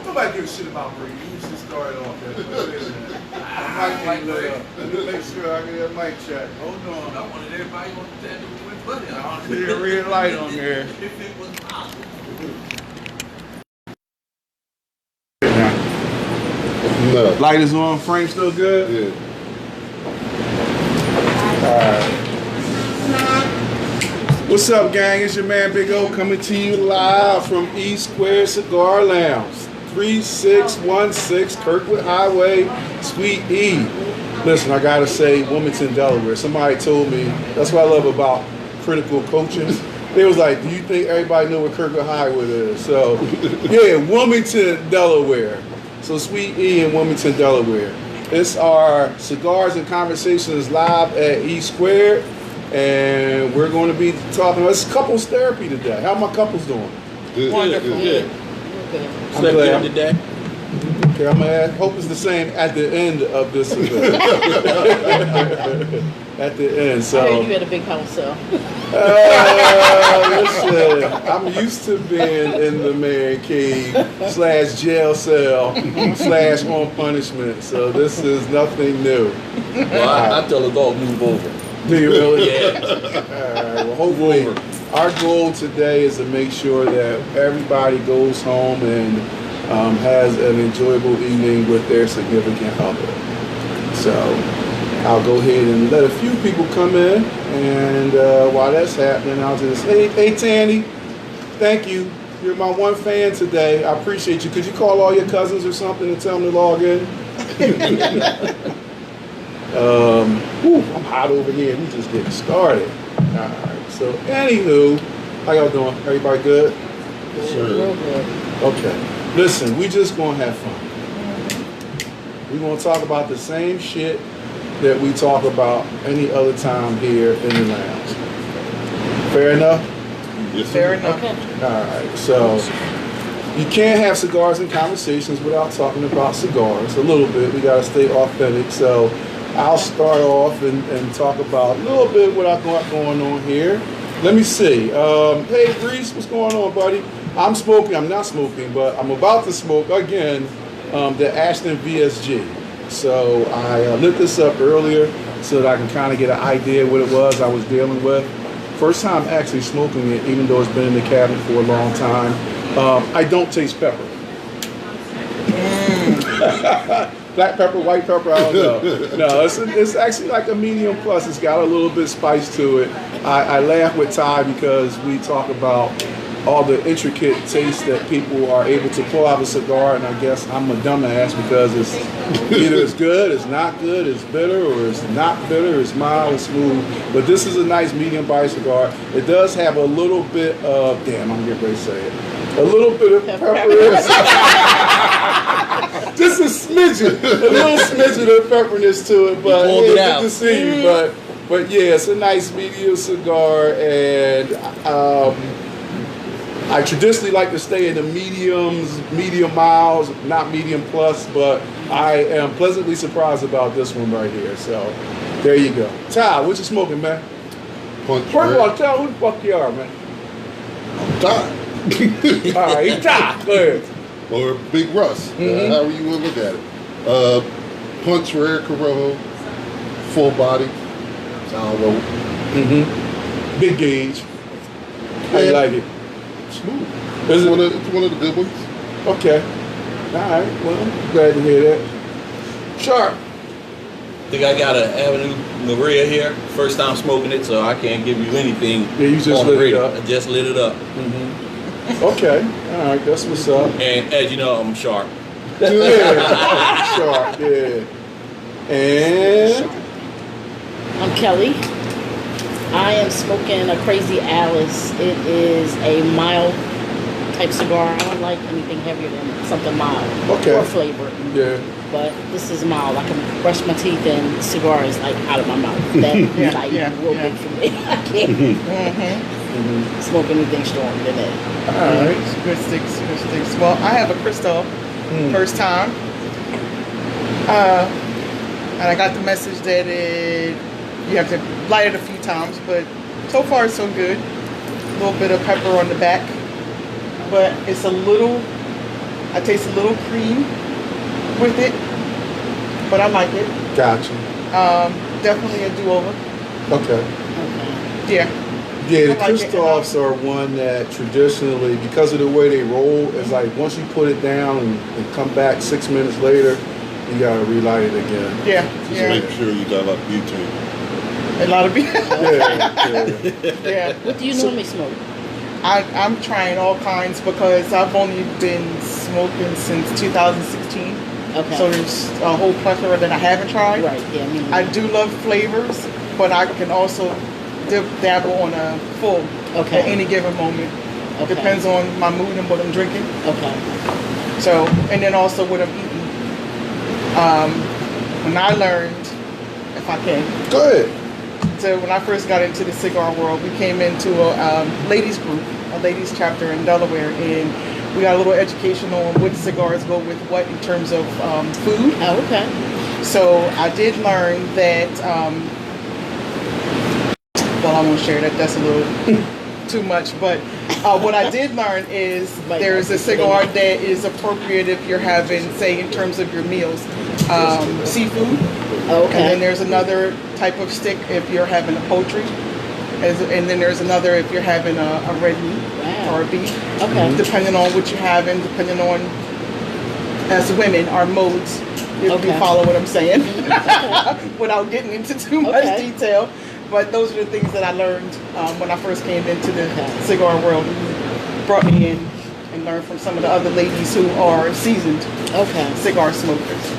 Nobody gives a shit about Brady. You should start off that way. Let me make sure I get that mic check. Hold on. I wanted everybody on the stand with buddy. I see a red light on there. If it was possible. No. Light is on. Frame still good? Yeah. Alright. What's up, gang? It's your man Big O coming to you live from E Square Cigar Lounge, 3616 Kirkwood Highway, Suite E. Listen, I gotta say, Wilmington, Delaware. Somebody told me, that's what I love about critical coaching. They was like, do you think everybody know what Kirkwood Highway is? So, yeah, Wilmington, Delaware. So Suite E in Wilmington, Delaware. It's our Cigars and Conversations live at E Squared, and we're going to be talking about couples therapy today. How are my couples doing? Good. Wonderful. Good. I'm glad. Today. Okay, I'm gonna hope it's the same at the end of this event. At the end, so. I heard you had a big house, so. Listen, I'm used to being in the man cave / jail cell / on punishment, so this is nothing new. Well, I tell the dog move over. Do you really? Yeah. All right, well, hopefully, our goal today is to make sure that everybody goes home and has an enjoyable evening with their significant other. So I'll go ahead and let a few people come in, and while that's happening, I'll just, hey Tanny, thank you. You're my one fan today. I appreciate you. Could you call all your cousins or something and tell them to log in? I'm hot over here. We just getting started. All right. So anywho, how y'all doing? Everybody good? Sure. Real good. Okay. Listen, we just gonna have fun. We're gonna talk about the same shit that we talk about any other time here in the lounge. Fair enough? Yes, Fair sir. enough. Okay. All right. So you can't have cigars and conversations without talking about cigars. A little bit. We gotta stay authentic. So I'll start off and talk about a little bit what I got going on here. Let me see. Hey, Reese, what's going on, buddy? I'm smoking. I'm not smoking, but I'm about to smoke again the Ashton VSG. So I lit this up earlier so that I can kind of get an idea what it was I was dealing with. First time actually smoking it, even though it's been in the cabinet for a long time. I don't taste pepper. Black pepper, white pepper, I don't know. No, it's actually like a medium plus. It's got a little bit of spice to it. I laugh with Ty because we talk about all the intricate tastes that people are able to pull out of a cigar, and I guess I'm a dumbass because it's either it's good, it's not good, it's bitter, or it's not bitter, it's mild, it's smooth. But this is a nice medium body cigar. It does have a little bit of, damn, I'm getting ready to say it, a little bit of pepper. Just a smidgen, a little smidgen of pepperness to it, but yeah, good to see you. But yeah, it's a nice medium cigar, and I traditionally like to stay in the mediums, medium miles, not medium plus, but I am pleasantly surprised about this one right here. So there you go. Ty, what you smoking, man? Punch First of red. all, tell who the fuck you are, man. I'm tired. All right, you Ty. Go ahead. Or Big Russ. However you want to look at it. Punch Rare Corojo, full body. Sound low. Big gauge. How you like it? Smooth. Is it? It's one of the good ones. Okay. All right. Well, I'm glad to hear that. Sharp. I think I got an Avenue Maria here. First time smoking it, so I can't give you anything. Yeah, you just on lit it radio. up. I just lit it up. Okay. All right. That's what's up. And as you know, I'm sharp. Yeah. Sharp. Yeah. And I'm Kelly. I am smoking a Crazy Alice. It is a mild type cigar. I don't like anything heavier than something mild Okay. or flavored. yeah. But this is mild. I can brush my teeth and cigar is like out of my mouth. That like real big for me. I can't smoke anything stronger than that. All right. Good sticks, good sticks. Well, I have a Crystal, first time. And I got the message that you have to light it a few times, but so far so good. little bit of pepper on the back, but it's a little. I taste a little cream with it, but I like it. Gotcha. Definitely a do-over. Okay. Yeah. Yeah, the I like it. Christophs are one that traditionally, because of the way they roll, it's like once you put it down and come back 6 minutes later, you gotta relight it again. Yeah. Just Yeah. make sure you got a lot of butane. A lot of people. Yeah. Yeah. What do you normally smoke? I'm trying all kinds because I've only been smoking since 2016. Okay. So there's a whole plethora that I haven't tried. Right. Yeah. Me I do love flavors, but I can also dabble on a full Okay. at any given moment. Okay. Depends on my mood and what I'm drinking. Okay. So, and then also what I'm eating. When I learned, if I can, Go ahead. so when I first got into the cigar world, we came into a ladies group, a ladies chapter in Delaware, and we got a little education on what cigars go with what in terms of food. Oh, okay. So I did learn that, well, I won't share that, that's a little too much, but what I did learn is there's a cigar that is appropriate if you're having, say, in terms of your meals, seafood. Oh, okay. And then there's another type of stick if you're having a poultry. And then there's another if you're having a red meat Wow. or a beef. Okay. Depending on what you're having, depending on, as women, our modes, if Okay. you follow what I'm saying, without getting into too much Okay. detail. But those are the things that I learned when I first came into the cigar world. Brought me in and learned from some of the other ladies who are seasoned Okay. cigar smokers.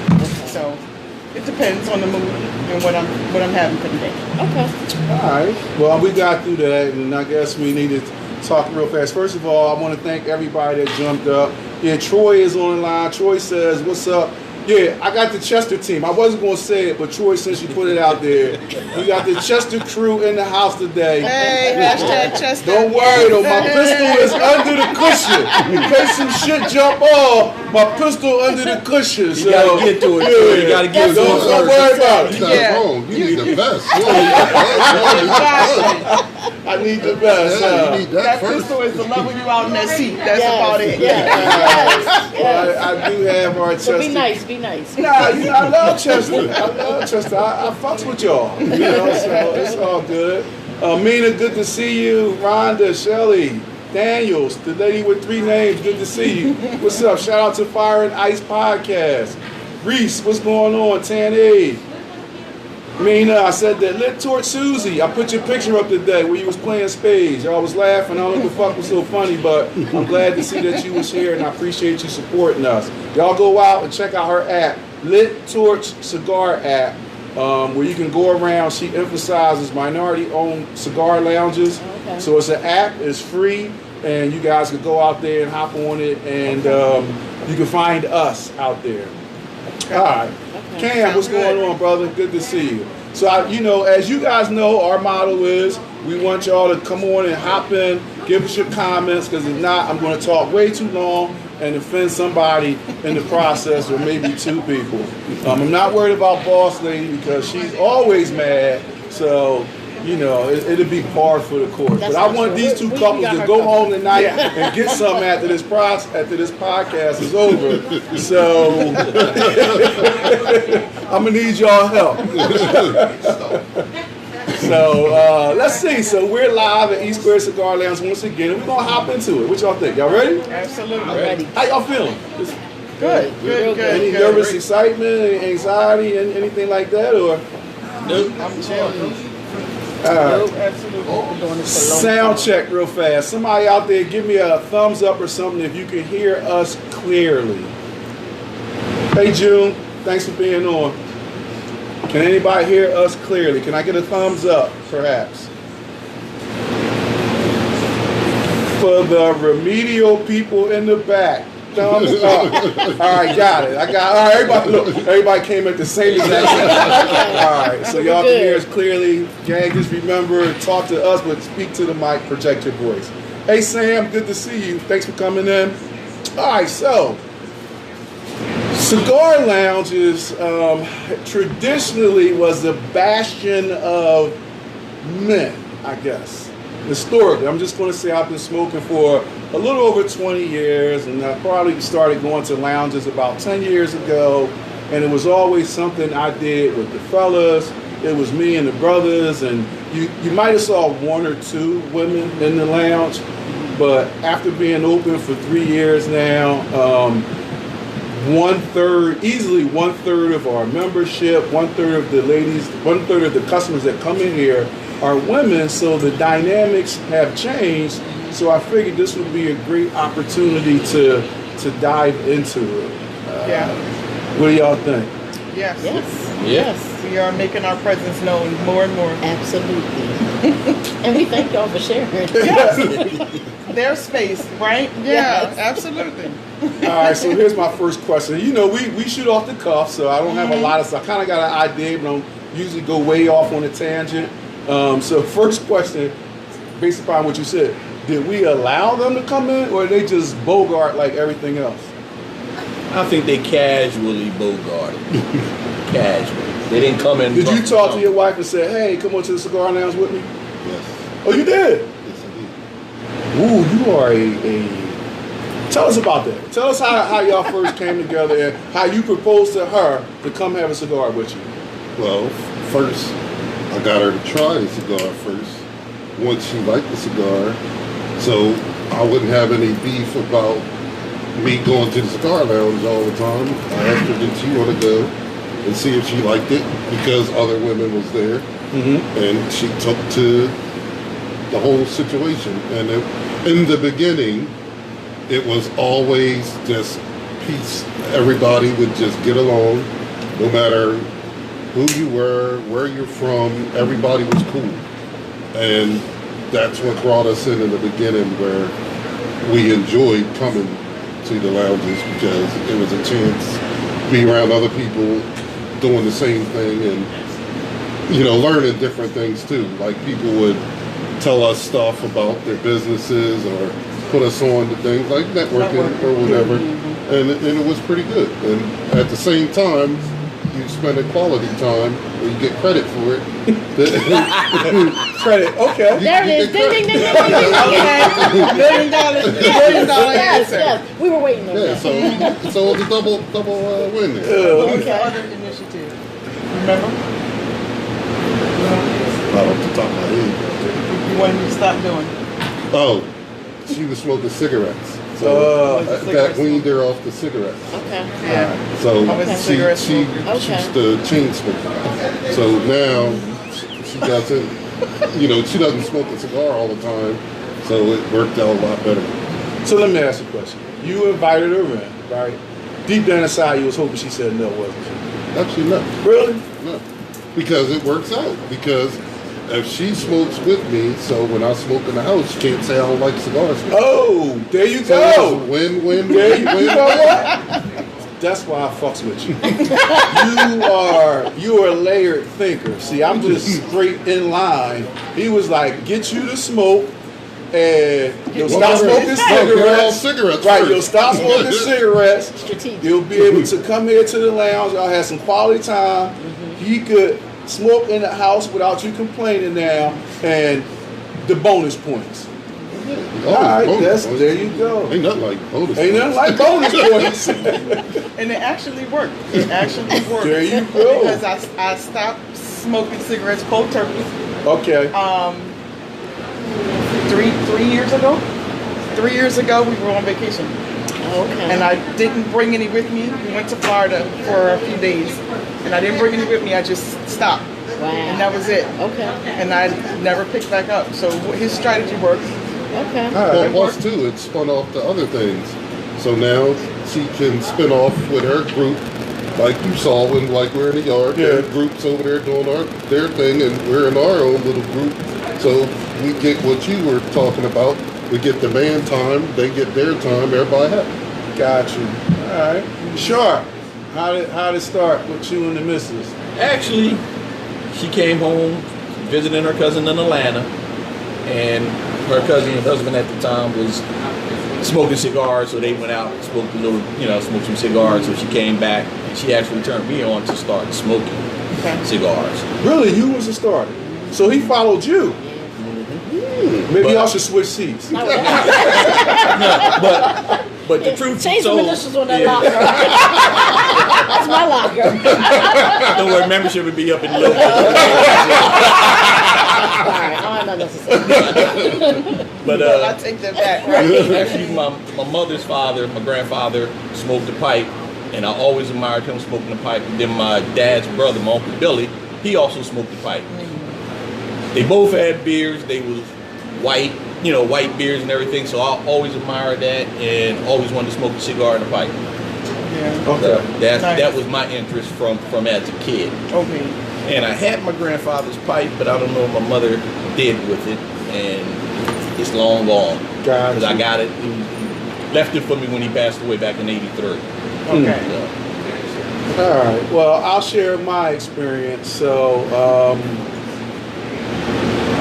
So it depends on the mood and what I'm having for the day. Okay. All right. Well, we got through that, and I guess we need to talk real fast. First of all, I want to thank everybody that jumped up. Yeah, Troy is on the line. Troy says, "What's up?" Yeah, I got the Chester team. I wasn't going to say it, but Troy, since you put it out there, we got the Chester crew in the house today. Hey, hashtag Chester. Don't worry though, my pistol is under the cushion. In case some shit jump off, my pistol under the cushion. So, You gotta get to it. yeah, Troy. You gotta get to don't, it. don't worry about You're it. not Yeah. wrong. You need the best. You don't need the best. I need the best. Yeah, you need that That first. pistol is to level you out in that seat. That's Yes, about it. Yes. Well, I do have our So Chester. be nice. Be nice. Nah, you know, I love Chester. I love Chester. I fucks with y'all. You know, so it's all good. Mina, good to see you. Rhonda, Shelly, Daniels, the lady with 3 names, good to see you. What's up? Shout out to Fire and Ice Podcast. Reese, what's going on? Tan A. Mina, I said that lit torch Susie. I put your picture up today where you was playing spades. Y'all was laughing. I don't know what the fuck was so funny, but I'm glad to see that you was here, and I appreciate you supporting us. Y'all go out and check out her app, Lit Torch Cigar app, where you can go around. She emphasizes minority-owned cigar lounges. Okay. So it's an app. It's free, and you guys can go out there and hop on it, and you can find us out there. All right. Cam, what's going on, brother? Good to see you. So, as you guys know, our motto is we want y'all to come on and hop in, give us your comments, because if not, I'm going to talk way too long and offend somebody in the process, or maybe 2 people. I'm not worried about Boss Lady because she's always mad, so it'll be par for the course. That's But I not want true. these 2 We couples got to her go covered. home tonight and get something after this podcast is over. So I'm gonna need y'all help. So let's see. So we're live at East Square Cigar Lounge once again, and we're gonna hop into it. What y'all think? Y'all ready? Absolutely. I'm ready. How y'all feeling? Good. Real Good. Any Good. nervous excitement, anxiety, anything like that, or? Nope. I'm chilling. All right. Absolutely. Been doing this for a long Sound time. check real fast. Somebody out there give me a thumbs up or something if you can hear us clearly. Hey June, thanks for being on. Can anybody hear us clearly? Can I get a thumbs up, perhaps? For the remedial people in the back, thumbs up. All right, got it. All right, everybody, look, everybody came at the same exact time. All right, so y'all can hear us clearly. Gang, just remember, talk to us, but speak to the mic, project your voice. Hey Sam, good to see you. Thanks for coming in. All right, so cigar lounges traditionally was a bastion of men, I guess. historically, I'm just going to say I've been smoking for a little over 20 years, and I probably started going to lounges about 10 years ago, and it was always something I did with the fellas. It was me and the brothers, and you might have saw one or two women in the lounge, but after being open for 3 years now, easily one third of our membership, one third of the ladies, one third of the customers that come in here are women, so the dynamics have changed. So I figured this would be a great opportunity to dive into it. Yeah. What do y'all think? Yes. Yes. We are making our presence known more and more. Absolutely. And we thank y'all for sharing. Yes. Their space, right? Yeah, Yes. absolutely. All right, so here's my first question. You know, we shoot off the cuff, so I don't have a lot of stuff. I kind of got an idea, but I don't usually go way off on a tangent. So first question, based upon what you said, did we allow them to come in, or they just bogart like everything else? I think they casually bogarted. Casually. They didn't come in. Did you talk to your wife and say, hey, come on to the cigar lounge with me? Yes. Oh, you did? Yes, indeed. Ooh, you are a... Tell us about that. Tell us how y'all first came together and how you proposed to her to come have a cigar with you. Well, first, I got her to try the cigar first. Once she liked the cigar, so I wouldn't have any beef about me going to the cigar lounge all the time. I asked her, did she want to go and see if she liked it, because other women was there. And she took to the whole situation. And in the beginning, it was always just peace. Everybody would just get along, no matter who you were, where you're from. Everybody was cool. And that's what brought us in the beginning, where we enjoyed coming to the lounges, because it was a chance to be around other people doing the same thing, and you know, learning different things too. Like, people would tell us stuff about their businesses or put us on to things like networking or whatever, and it was pretty good. And at the same time, you spend a quality time where you get credit for it. Credit, okay. There it is. Ding, ding, ding, ding, ding, ding. Okay. $1 million Yes, answer. yes. We were waiting on Yeah, that. so it was a double win there. What was the other initiative? Remember? Not off the top of my head. You wanted me to stop doing. Oh, she was smoking cigarettes. So that weaned her off the cigarettes. Okay. Yeah. So I was a cigarette smoker. she's the chain smoker. So now she doesn't, you know, she doesn't smoke a cigar all the time. So it worked out a lot better. So let me ask you a question. You invited her in, right? Deep down inside, you was hoping she said no, wasn't she? Actually, no. Really? No. Because it works out. Because if she smokes with me, so when I smoke in the house, she can't say I don't like cigars. Oh, there you So go. it's a win-win. There you know what? That's why I fucks with you. You are a layered thinker. See, I'm just straight in line. He was like, get you to smoke, and you'll stop smoking cigarettes. Cigarettes Right, first. you'll stop smoking cigarettes. Strategic. You'll be able to come here to the lounge. Y'all have some quality time. He could smoke in the house without you complaining now, and the bonus points. Oh, All right, bonus there points. you go. Ain't nothing like bonus. Ain't nothing like bonus points. And it actually worked. It actually worked. There you go. Because I stopped smoking cigarettes cold turkey. Okay. 3 years ago. 3 years ago, we were on vacation. Okay. And I didn't bring any with me. We went to Florida for a few days. And I didn't bring any with me. I just stopped. Wow. And that was it. Okay. And I never picked back up. So his strategy works. Okay. Well, plus too, it spun off to other things. So now she can spin off with her group, like you saw when, like, we're in the yard. Yeah. There are groups over there doing their thing, and we're in our own little group. So we get what you were talking about. We get the man time, they get their time. Everybody happy. Got you. All right. Sure. How did it start with you and the missus? Actually, she came home visiting her cousin in Atlanta, and her cousin and husband at the time was smoking cigars, so they went out and smoked some cigars. So she came back, and she actually turned me on to start smoking cigars. Really, you was the starter. So he followed you. Maybe y'all should switch seats. But the truth be Change the told, initials on that locker. That's my locker. don't worry, membership would be up in a little bit. Alright, I'm not necessary. But I take that back. Right? actually, my mother's father, my grandfather, smoked the pipe, and I always admired him smoking the pipe. And then my dad's brother, my Uncle Billy, he also smoked the pipe. They both had beards. They was white, white beards and everything. So I always admired that and always wanted to smoke a cigar and a pipe. Yeah. Okay. That was my interest from as a kid. Okay. And I had my grandfather's pipe, but I don't know what my mother did with it, and it's long gone. Gotcha. Because I got it, he left it for me when he passed away back in '83. Okay. All right. Well, I'll share my experience. So,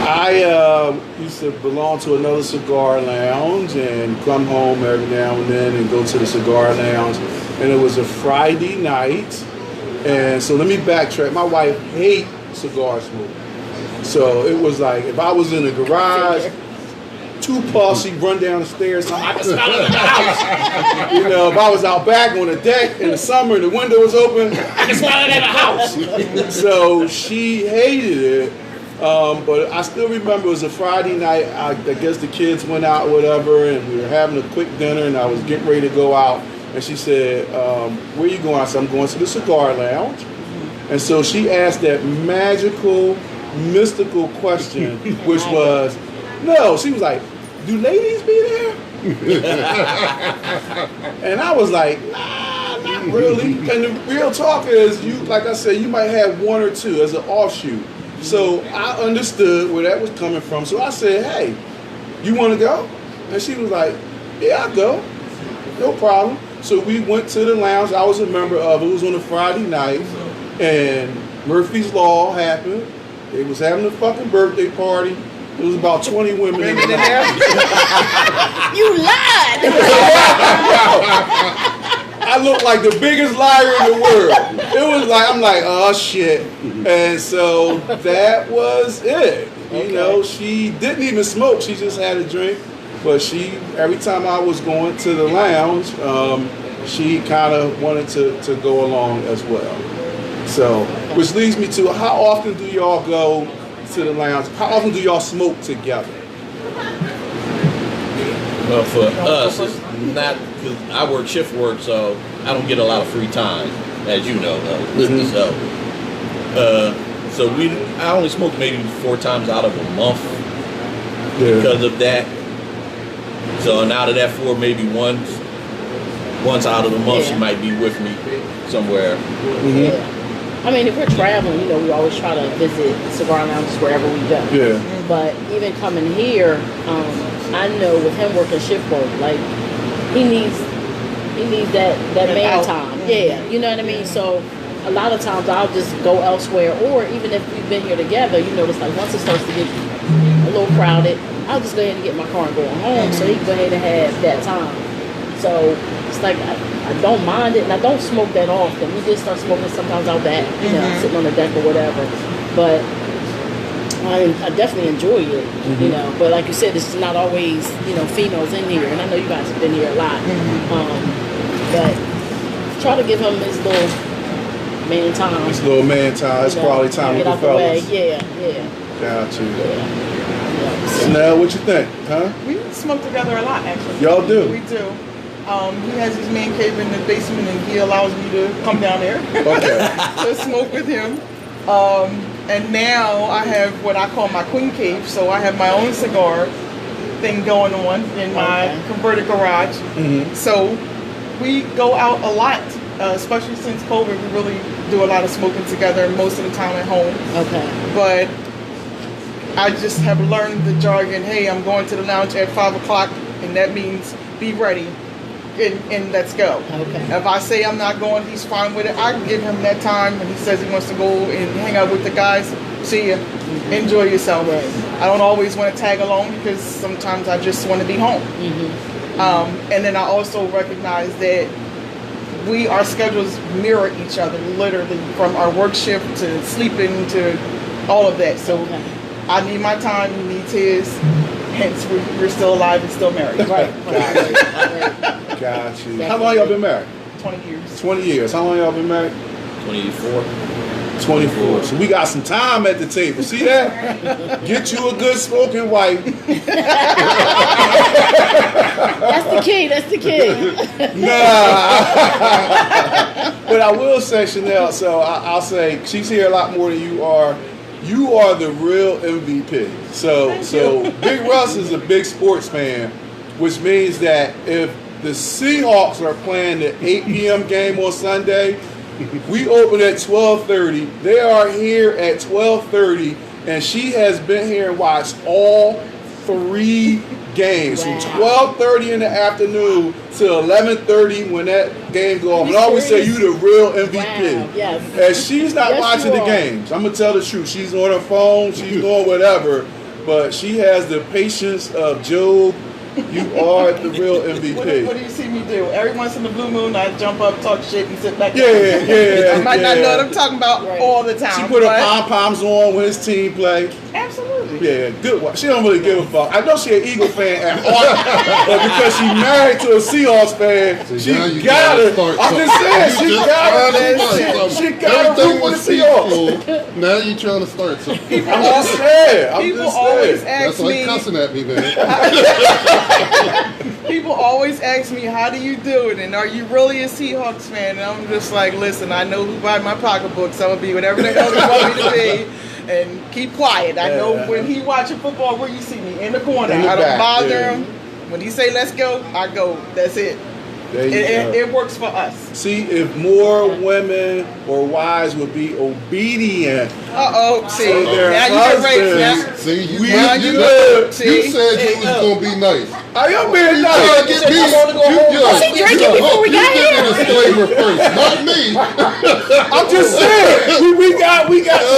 I used to belong to another cigar lounge and come home every now and then and go to the cigar lounge. And it was a Friday night. And so let me backtrack. My wife hates cigar smoking. So it was like if I was in the garage, 2 puffs, she'd run down the stairs. And I can smell it in the house. If I was out back on the deck in the summer and the window was open, I can smell it in the house. So she hated it. But I still remember it was a Friday night. I guess the kids went out or whatever, and we were having a quick dinner, and I was getting ready to go out. And she said, where are you going? I said, I'm going to the cigar lounge. And so she asked that magical, mystical question, which was, no, she was like, do ladies be there? And I was like, nah, not really. And the real talk is, like I said, you might have 1 or 2 as an offshoot. So I understood where that was coming from. So I said, hey, you want to go? And she was like, yeah, I'll go. No problem. So we went to the lounge I was a member of. It was on a Friday night. And Murphy's Law happened. They was having a fucking birthday party. There was about 20 women in there. You lied! I looked like the biggest liar in the world. It was like, I'm like, oh shit. And so that was it. She didn't even smoke. She just had a drink. But every time I was going to the lounge, she kind of wanted to go along as well. So, which leads me to, how often do y'all go to the lounge? How often do y'all smoke together? Well, for us, it's not, because I work shift work, so I don't get a lot of free time, as you know. So I only smoke maybe 4 times out of a month because of that. So and out of that 4, maybe once out of the month, she might be with me somewhere. Yeah. I mean, if we're traveling, we always try to visit cigar lounges wherever we go. Yeah. But even coming here, I know with him working shift work, like he needs that man time. Yeah, you know what I mean? So a lot of times I'll just go elsewhere, or even if we've been here together, it's like once it starts to get a little crowded, I'll just go ahead and get my car and go home so he can go ahead and have that time. So it's like I don't mind it, and I don't smoke that often. We did start smoking sometimes out back, sitting on the deck or whatever. But I definitely enjoy it, But like you said, it's not always, females in here, and I know you guys have been here a lot. But try to give him his little man time. It's little man time. It's quality time with the fellas. Yeah. Got you. Yeah. So now, what you think, huh? We smoke together a lot, actually. Y'all do? We do. He has his man cave in the basement, and he allows me to come down there to smoke with him. And now I have what I call my queen cave, so I have my own cigar thing going on in my converted garage. So we go out a lot, especially since COVID. We really do a lot of smoking together most of the time at home. Okay. But I just have learned the jargon. Hey, I'm going to the lounge at 5 o'clock, and that means be ready. And let's go. Okay. If I say I'm not going, he's fine with it. I can give him that time, and he says he wants to go and hang out with the guys. See ya. Enjoy yourself. Right. I don't always want to tag along because sometimes I just want to be home. And then I also recognize that our schedules mirror each other, literally, from our work shift to sleeping to all of that. So I need my time, he needs his. hence we're still alive and still married. Right. Got you. How long y'all been married? 20 years. 20 years. How long y'all been married? 24. 24. So we got some time at the table. See that? Get you a good smoking wife. That's the key. That's the key. Nah. But I will say, Chanel, so I'll say she's here a lot more than you are. You are the real MVP. So Big Russ is a big sports fan, which means that if the Seahawks are playing the 8 p.m. game on Sunday, we open at 12:30. They are here at 12:30, and she has been here and watched all 3 games from 12:30 in the afternoon to 11:30 when that game goes off. And I always say you the real MVP. Wow, yes. And she's not watching the games. I'm gonna tell the truth. She's on her phone. She's doing whatever, but she has the patience of Job. You are the real MVP. What do you see me do? Every once in the blue moon, I jump up, talk shit, and sit back down. Yeah. I might not know what I'm talking about all the time. She put her pom-poms on when his team play. Absolutely. Yeah, good one. She don't really give a fuck. I know she an Eagle fan at heart, but because she married to a Seahawks fan, So she now you gotta. start I'm just saying, she gotta root for the Seahawks. Cool. Now you trying to start something. I'm just saying. People always That's ask like me. cussing at me, man. People always ask me, how do you do it? And are you really a Seahawks fan? And I'm just like, listen, I know who buy my pocketbooks. I'm going to be whatever the hell they want me to be. And keep quiet. I know when he watching football, where you see me, in the corner. In the I don't back, bother him. When he say, let's go, I go. That's it. It works for us. See, if more women or wives would be obedient. See, So their now you get raped. husbands- See, you Now said see? you was gonna be nice. I am being You nice. gotta get me. Was he drinking before we got You here? get the disclaimer first, not me. I'm just saying. We got.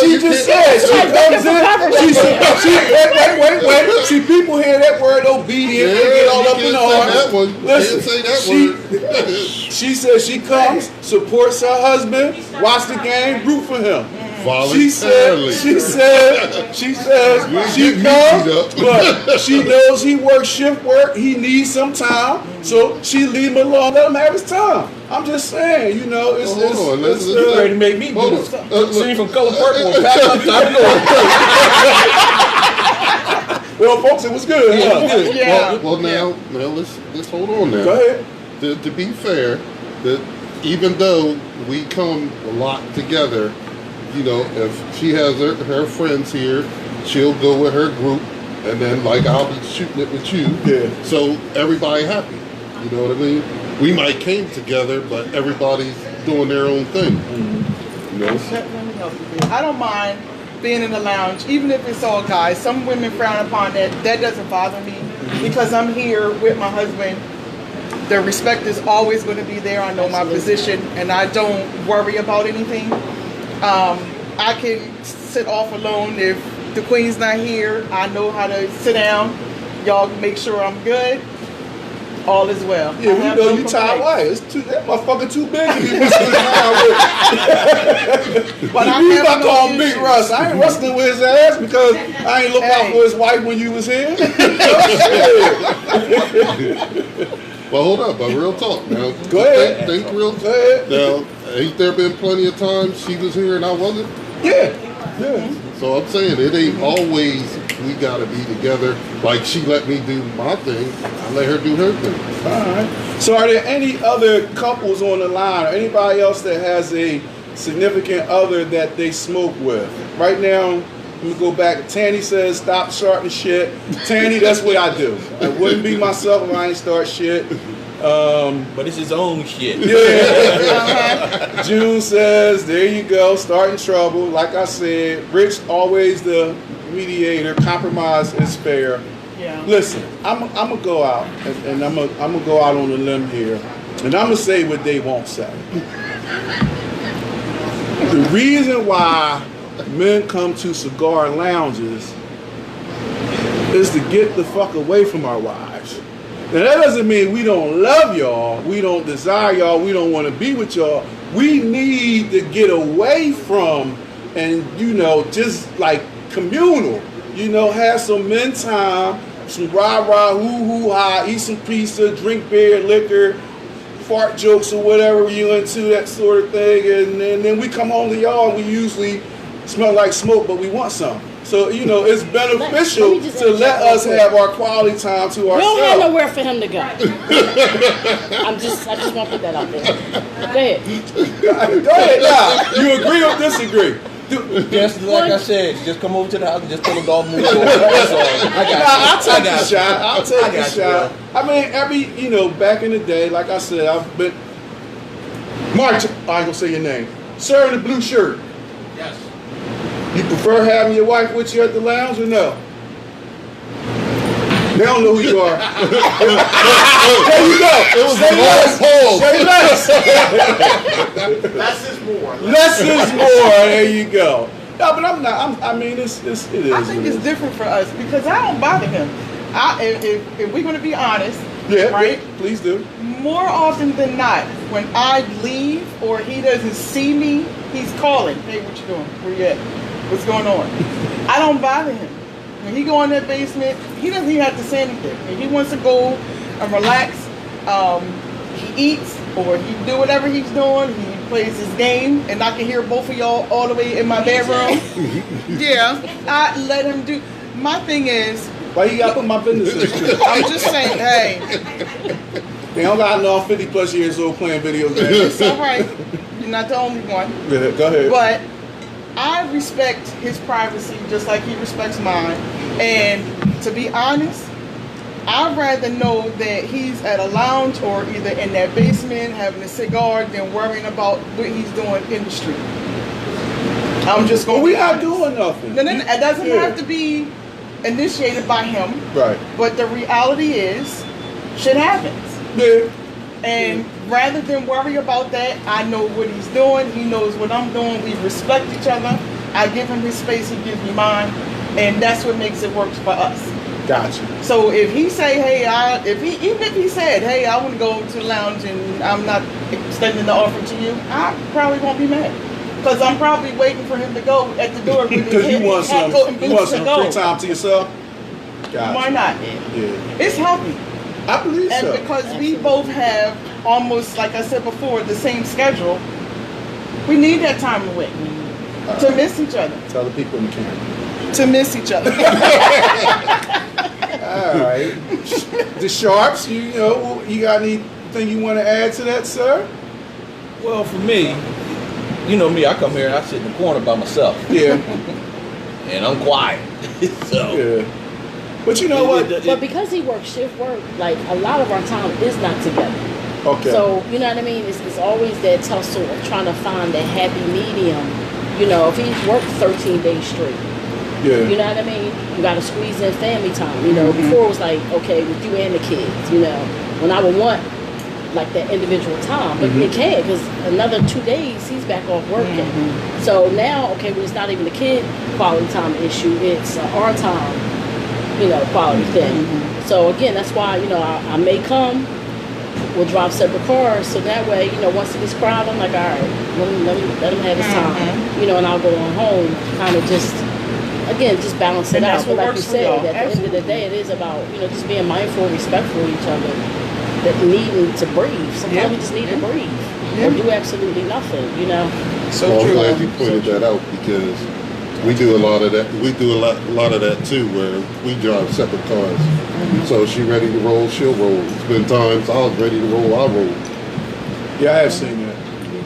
She just said she comes in. Wait. See, people hear that word obedient. They get all up in the heart. That one. Listen, Say that word. she says she comes, supports her husband, watch the game, root for him. She Voluntarily. says she comes, but she knows he works shift work. He needs some time, so she leave him alone, let him have his time. I'm just saying, it's Hold on, let's Ready to make me Hold do on. the scene from Color Purple and pack up time to go. Well, folks, it was good. Huh? Yeah. Well, now let's hold on now. Go ahead. To be fair, that even though we come a lot together, if she has her friends here, she'll go with her group, and then I'll be shooting it with you. Yeah. So everybody happy. You know what I mean? We might came together, but everybody's doing their own thing. I don't mind being in the lounge, even if it's all guys. Some women frown upon that. That doesn't bother me because I'm here with my husband. The respect is always going to be there. I know my position, and I don't worry about anything. I can sit off alone if the queen's not here. I know how to sit down. Y'all make sure I'm good. All is well. Yeah, we know you tired white. That motherfucker too big to be wrestling around with. But I You about to call him Big Russ. I ain't wrestling with his ass because I ain't look out for his wife when you was here. Well, hold up, but real talk now. Go ahead. Think real. Go ahead. Now, ain't there been plenty of times she was here and I wasn't? Yeah. So I'm saying it ain't always we gotta be together. Like she let me do my thing, I let her do her thing. All right. So are there any other couples on the line or anybody else that has a significant other that they smoke with? Right now, let me go back. Tanny says stop starting shit. Tanny, that's what I do. I wouldn't be myself if I ain't start shit. But it's his own shit. Yeah. June says, there you go, starting trouble. Like I said, Rich always the mediator. Compromise is fair. Yeah. Listen, I'm gonna go out and I'm gonna go out on a limb here, and I'm gonna say what they won't say. The reason why men come to cigar lounges is to get the fuck away from our wives. Now that doesn't mean we don't love y'all, we don't desire y'all, we don't want to be with y'all. We need to get away from and just like communal, have some men time, some rah-rah, hoo-hoo-ha, eat some pizza, drink beer, liquor, fart jokes or whatever you into, that sort of thing. And then we come home to y'all and we usually smell like smoke, but we want some. So, you know, it's beneficial let me just to let us have our quality time to We ourselves. don't have nowhere for him to go. I just want to put that out there. Go ahead. Go ahead now. You agree or disagree? Just like I said, just come over to the house and just tell the dog move over. That's all. I'll take the shot. I'll take the got you, shot. I mean, back in the day, like I said, I've been. Mark, I ain't gonna say your name. Sir in the blue shirt. Yes. You prefer having your wife with you at the lounge or no? They don't know who you are. There you go. Say less. Say less. Less is more. Less is more. There you go. No, but I'm not. I mean, it is. I think it's different for us because I don't bother him. If we're going to be honest, right? Yeah, please do. More often than not, when I leave or he doesn't see me, he's calling. Hey, what you doing? Where you at? What's going on? I don't bother him. When he go in that basement, he doesn't even have to say anything. If he wants to go and relax, he eats or he do whatever he's doing. He plays his game, and I can hear both of y'all all the way in my bedroom. Yeah, I let him do. My thing is, why you got to put my business in? I'm just saying, hey, They don't got no 50 plus years old playing video games. it's all right. You're not the only one. Yeah, go ahead. But I respect his privacy just like he respects mine. And to be honest, I'd rather know that he's at a lounge or either in that basement having a cigar than worrying about what he's doing in the street. I'm just going to we're not doing nothing. No, it doesn't have to be initiated by him. Right. But the reality is, shit happens. Yeah. And rather than worry about that, I know what he's doing. He knows what I'm doing. We respect each other. I give him his space. He gives me mine. And that's what makes it work for us. Gotcha. So if he say, hey, even if he said, hey, I want to go to the lounge and I'm not extending the offer to you, I probably won't be mad. Because I'm probably waiting for him to go at the door. Because you want some free time to yourself? Gotcha. Why not? Yeah. It's healthy. I believe And so. because we both have almost, like I said before, the same schedule, we need that time away to miss each other. Tell the people in the camera. To miss each other. All right. The Sharps, you got anything you want to add to that, sir? Well, for me, you know me, I come here and I sit in the corner by myself. Yeah. And I'm quiet. So. Yeah. But you know what? But because he works shift work, like a lot of our time is not together. Okay. So, you know what I mean? It's always that tussle of trying to find that happy medium. You know, if he's worked 13 days straight, Yeah. you know what I mean? You got to squeeze in family time. You know, before it was like, okay, with you and the kids, you know, when I would want like that individual time, but it can't because another 2 days he's back off working. So now, okay, well, it's not even a kid quality time issue, it's our time, you know, quality thing. So again, that's why, you know, I may come, we'll drive separate cars, so that way, you know, once it gets crowded, I'm like, all right, let him have his time, you know, and I'll go on home, kind of just, again, just balance it And out. that's But what like you works for said, y'all. at the end of the day, it is about, you know, just being mindful and respectful of each other, that needing to breathe. Sometimes we just need to breathe or do absolutely nothing, you know. So Well, I'm true. glad you pointed that out because we do a lot of that. We do a lot of that too, where we drive separate cars. So she ready to roll, she'll roll. It's been times I was ready to roll, I'll roll. Yeah, I have seen that.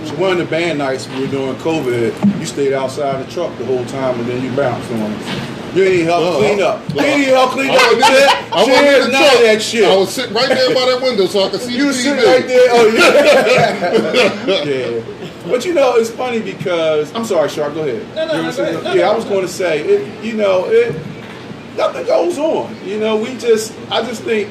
So one of the band nights we were doing COVID, you stayed outside the truck the whole time and then you bounced on us. You ain't help clean up. You ain't help clean up. Chairs, none of that shit. I was sitting right there by that window so I could see You the sit TV. right there. Oh yeah. Yeah. But you know, it's funny because I'm sorry, Sharp. Go ahead. No, You were go saying- ahead. No, yeah, no, I was going to say nothing goes on. You know, I just think.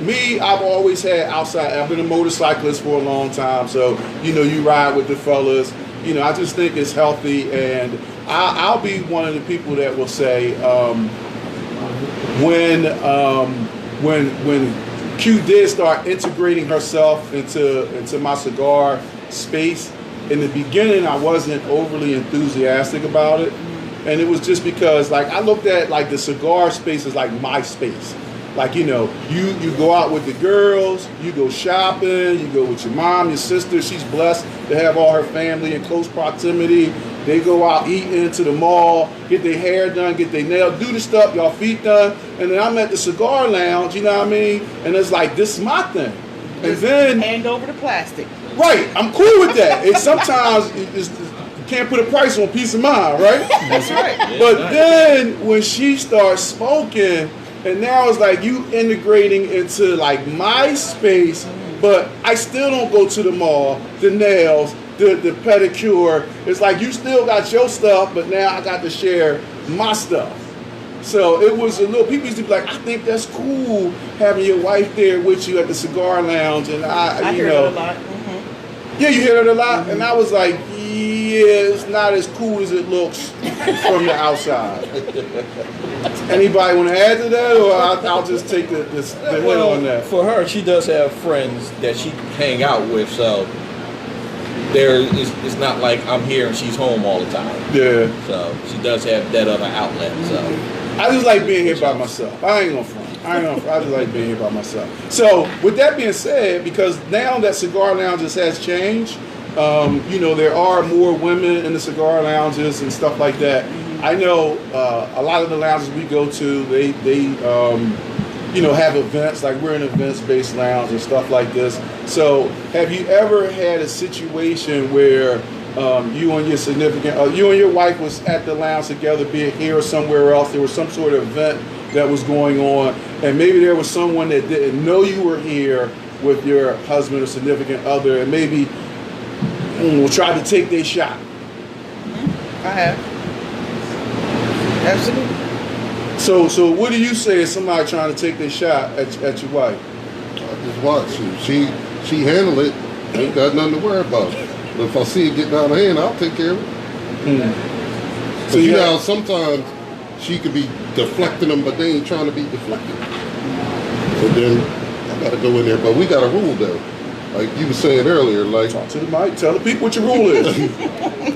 Me, I've always had outside. I've been a motorcyclist for a long time, so you know, you ride with the fellas. You know, I just think it's healthy, and I'll be one of the people that will say when Q did start integrating herself into my cigar space. In the beginning, I wasn't overly enthusiastic about it, and it was just because like I looked at like the cigar space as like my space. Like, you know, you go out with the girls, you go shopping, you go with your mom, your sister. She's blessed to have all her family in close proximity. They go out eating to the mall, get their hair done, get their nails, do the stuff, y'all feet done. And then I'm at the cigar lounge, you know what I mean? And it's like, this is my thing. And then hand over the plastic. right, I'm cool with that. It's sometimes you can't put a price on peace of mind, right? That's right. But then when she starts smoking, and now it's like you integrating into like my space, but I still don't go to the mall, the nails, the pedicure. It's like you still got your stuff, but now I got to share my stuff. So it was a little, people used to be like, I think that's cool having your wife there with you at the cigar lounge. And I hear know, that a lot. yeah, you hear that a lot. And I was like, yeah, it's not as cool as it looks from the outside. Anybody want to add to that, or I'll just take the hit on that? For her, she does have friends that she hang out with, so it's not like I'm here and she's home all the time. Yeah. So she does have that other outlet. So I just like being here by myself. I ain't gonna front. I just like being here by myself. So with that being said, because now that cigar lounges has changed, you know, there are more women in the cigar lounges and stuff like that. I know a lot of the lounges we go to, they you know, have events, like we're an events-based lounge and stuff like this. So have you ever had a situation where you and your significant, you and your wife was at the lounge together, be it here or somewhere else, there was some sort of event that was going on, and maybe there was someone that didn't know you were here with your husband or significant other, and maybe tried to take their shot? I have. Absolutely. So what do you say is somebody trying to take their shot at your wife? I just watch her. She handle it. Ain't got nothing to worry about. But if I see it getting out of hand, I'll take care of it. So you know, sometimes she could be deflecting them, but they ain't trying to be deflected. So then I got to go in there. But we got a rule though. Like you were saying earlier, like Talk to the mic. Tell the people what your rule is.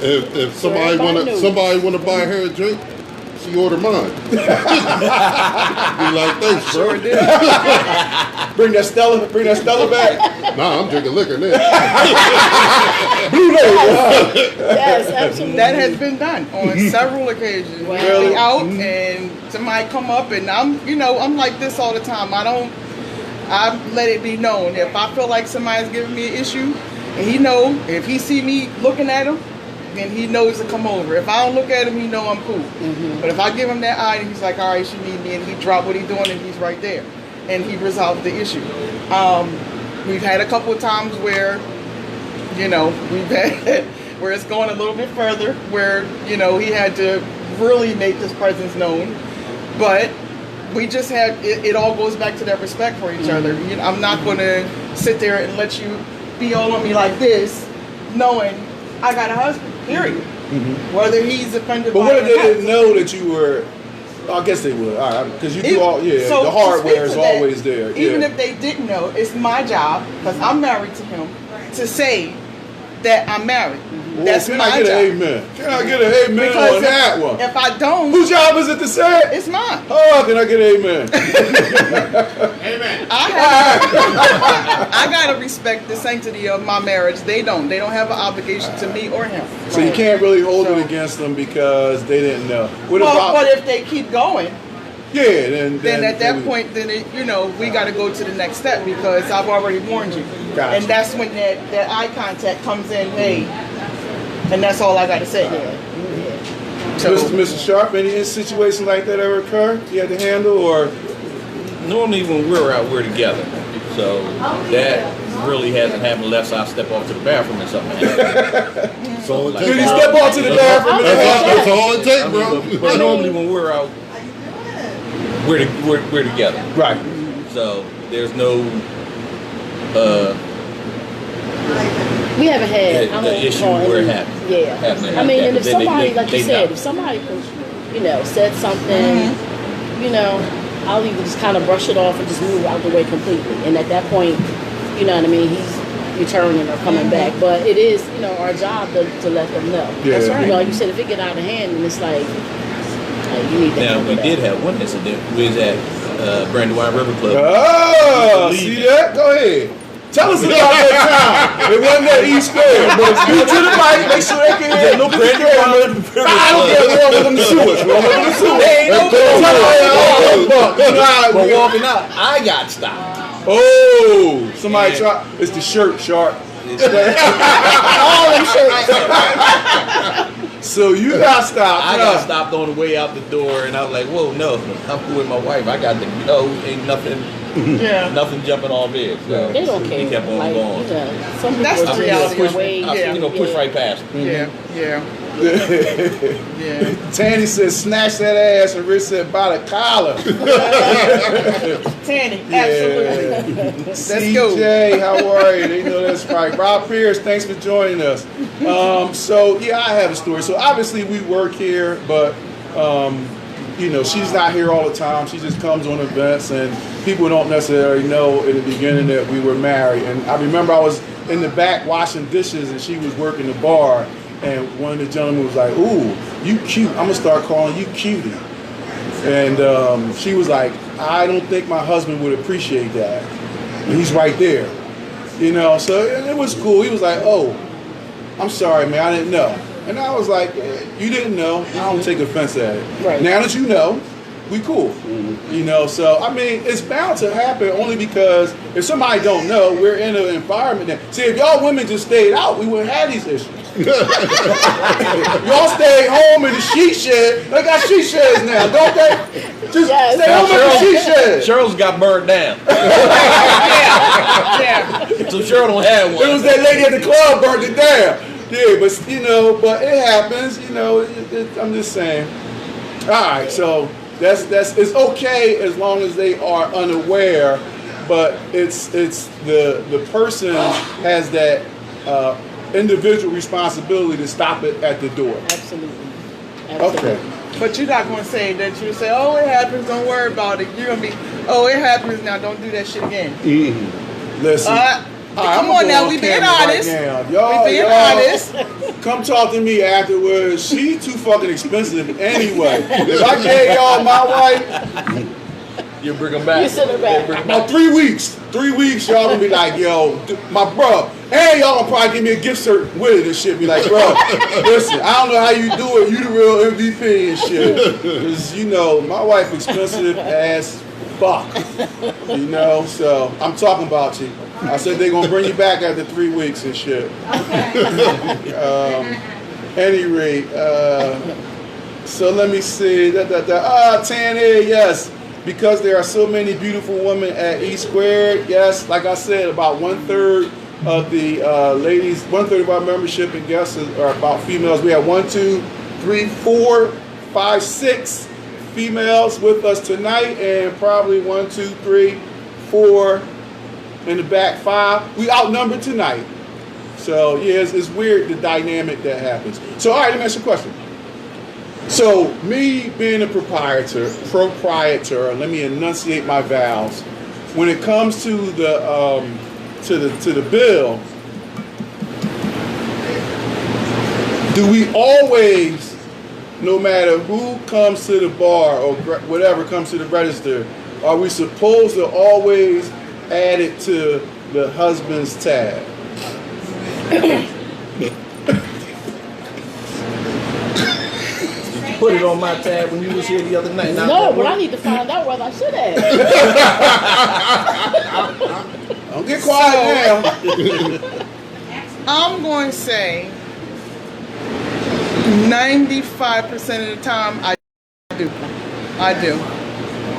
if somebody wanna buy her a drink, she order mine. Be like, thanks, bro. Bring that Stella back. Nah, I'm drinking liquor now. Yes, absolutely. That has been done on several occasions. Wow. We'll be out and somebody come up and I'm like this all the time. I let it be known. If I feel like somebody's giving me an issue, and he know, if he see me looking at him, then he knows to come over. If I don't look at him, he know I'm cool. But if I give him that eye and he's like, all right, she need me, and he drop what he's doing and he's right there. And he resolved the issue. We've had a couple of times where, you know, we've had where it's going a little bit further, where, you know, he had to really make his presence known. But we just have, it all goes back to that respect for each other. You know, I'm not going to sit there and let you be all on me like this, knowing I got a husband, period. Whether he's offended But by what it if or they not. didn't know that you were? I guess they would. All right, because you do all. Yeah, So the to hardware is speak to that, always there. Even Yeah. if they didn't know, it's my job, because I'm married to him, to say that I'm married. Well, That's can my I get job. an amen? Can I get an amen Because on that one? if I don't, Whose job is it to say it? it's mine. Oh, can I get an amen? I gotta respect the sanctity of my marriage. They don't. They don't have an obligation to me or him. So you can't really hold it against them because they didn't know. What Well, about? but if they keep going, Yeah, then at that point, then it, you know, we got to go to the next step because I've already warned you. Gotcha. And that's when that eye contact comes in. Hey, and that's all I got to say. So, Mr. Sharp, any situation like that ever occur? You had to handle, or normally when we're out, we're together. So that really hasn't happened unless I step off to the bathroom or something. So Like, did he step off to the bathroom? that's all it takes, I bro. mean, but normally when we're out, we're together. Right. So there's no We haven't had the issue where it happened. Yeah. Happening I mean, like and if that. somebody, They like you said, know. if somebody, you know, said something, you know, I'll either just kind of brush it off and just move out the way completely. And at that point, you know what I mean, he's returning or coming back. But it is, you know, our job to let them know. Yeah. That's right. You know, like you said, if it get out of hand, and it's like you need to Now handle we that. did have one incident. We was at Brandywine River Club. Oh, see that? Go ahead. Tell us about that time. It wasn't that East Square, but speak to the mic, make sure they can hear. No Brandywine River Club. I don't care. We don't want them to sue us. We don't want them to sue us. They ain't no But But walking out, I got stopped. oh, somebody try. It's the shirt, Sharp. All them shirts. So you got stopped. I got stopped on the way out the door, and I was like, "Whoa, no! I'm with my wife. I got to go. Ain't nothing, Yeah. nothing jumping off here." So They don't care. he kept on like, going. You know, some people That's are the just reality of way. it. I, push right past. Yeah. Yeah. Yeah. Tanny said, snatch that ass, and Rich said, by the collar. Tanny, absolutely. Let's go. CJ, how are you? They know that's right. Rob Pierce, thanks for joining us. So, yeah, I have a story. So, obviously, we work here, but, you know, she's not here all the time. She just comes on events, and people don't necessarily know in the beginning that we were married. And I remember I was in the back washing dishes, and she was working the bar. And one of the gentlemen was like, ooh, you cute. I'm going to start calling you cutie. And she was like, I don't think my husband would appreciate that. And he's right there. You know, so it was cool. He was like, oh, I'm sorry, man. I didn't know. And I was like, you didn't know. I don't take offense at it. Right. Now that you know, we cool. You know, so, I mean, it's bound to happen only because if somebody don't know, we're in an environment that, see, if y'all women just stayed out, we wouldn't have these issues. Y'all stay home in the sheet shed. They got sheet sheds now, don't they? Just Yes. stay home in the sheet shed. Cheryl's got burned down, Yeah. so Cheryl don't have It one. was that lady at the club burned it down. Yeah, but you know, but it happens. You know, I'm just saying. All right, so that's it's okay as long as they are unaware, but it's the person has that individual responsibility to stop it at the door. Absolutely. Okay. But you're not going to say that you say, oh, it happens, don't worry about it. You're going to be, oh, it happens now, don't do that shit again. Listen. All right, come I'ma on go now, we being camera honest. Right now. We being honest. Come talk to me afterwards. She's too fucking expensive anyway. If I gave y'all my wife, You bring them back. You send her back. about 3 weeks. 3 weeks, y'all gonna be like, yo, my bro. And y'all gonna probably give me a gift cert with it and shit. Be like, bro, listen, I don't know how you do it. You the real MVP and shit. Cause you know, my wife expensive as fuck. You know, so I'm talking about you. I said they gonna bring you back after 3 weeks and shit. Any rate, so let me see. Tanny, yes. Because there are so many beautiful women at E Squared, yes, like I said, about 1/3 of the ladies, 1/3 of our membership and guests are about females. We have 1, 2, 3, 4, 5, 6 females with us tonight, and probably 1, 2, 3, 4 in the back, 5. We outnumbered tonight. So yeah, it's weird the dynamic that happens. So all right, let me ask you a question. So me being a proprietor, let me enunciate my vows. When it comes to the bill, do we always, no matter who comes to the bar or whatever comes to the register, are we supposed to always add it to the husband's tab? Put it on my tab when you was here the other night. No, but I need to find out whether I should have. Don't get quiet now. I'm going to say 95% of the time I do. I do.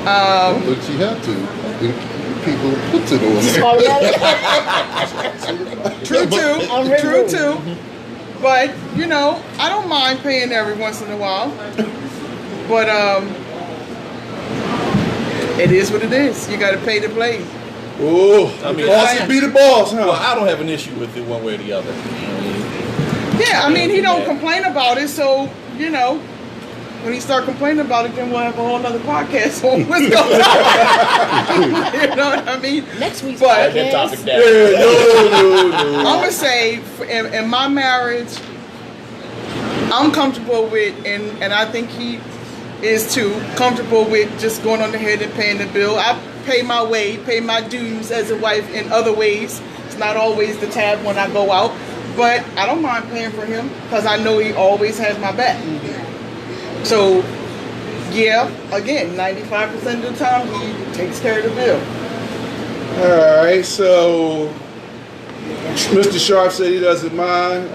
But you have to. People put it on there. True too. I'm ready. True too. But you know, I don't mind paying every once in a while. But it is what it is. You got to pay to play. Oh, I mean, boss will be the boss, huh? Well, I don't have an issue with it one way or the other. Yeah, I mean, he don't complain about it, so you know, when he start complaining about it, then we'll have a whole other podcast on what's going on. You know what I mean? Next week's But- That topic down. Yeah, no. I'm gonna say in my marriage, I'm comfortable with, and I think he is too comfortable with just going on ahead and paying the bill. I pay my way, pay my dues as a wife in other ways. It's not always the tab when I go out, but I don't mind paying for him because I know he always has my back. So, yeah, again, 95% of the time he takes care of the bill. All right, so Mr. Sharp said he doesn't mind.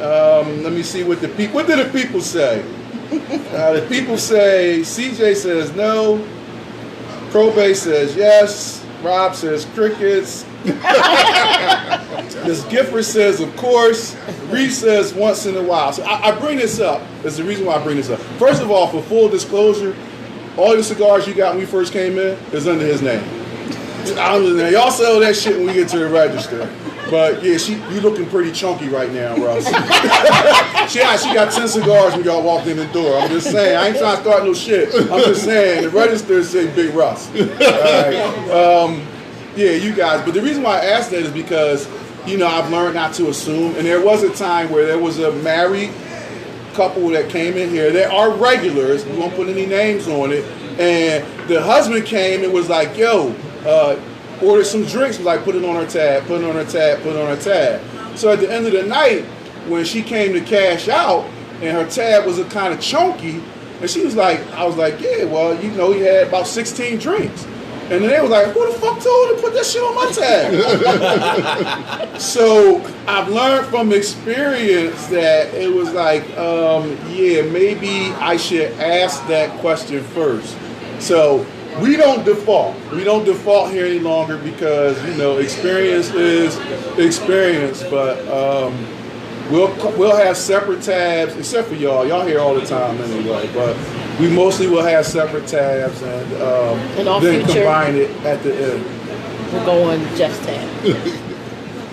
Let me see what the people. What did the people say? The people say CJ says no. Probate says yes. Rob says crickets. Ms. Gifford says of course. Reese says once in a while. So I bring this up. There's the reason why I bring this up. First of all, for full disclosure, all the cigars you got when we first came in is under his name. Y'all sell that shit when we get to the register. But yeah, you looking pretty chunky right now, Russ. she got 10 cigars when y'all walked in the door. I'm just saying, I ain't trying to start no shit. I'm just saying, the register say Big Russ. All right. Yeah, you guys. But the reason why I asked that is because, I've learned not to assume. And there was a time where there was a married couple that came in here. There are regulars. We won't put any names on it. And the husband came and was like, yo, ordered some drinks, like put it on her tab, put it on her tab, put it on her tab. So at the end of the night, when she came to cash out, and her tab was kind of chunky, and she was like, I was like, yeah, well, he had about 16 drinks. And then they was like, who the fuck told her to put that shit on my tab? So I've learned from experience that it was like, yeah, maybe I should ask that question first. So we don't default. We don't default here any longer because, experience is experience. But we'll have separate tabs, except for y'all. Y'all here all the time anyway. But we mostly will have separate tabs and then combine it at the end. We'll go on Jeff's tab.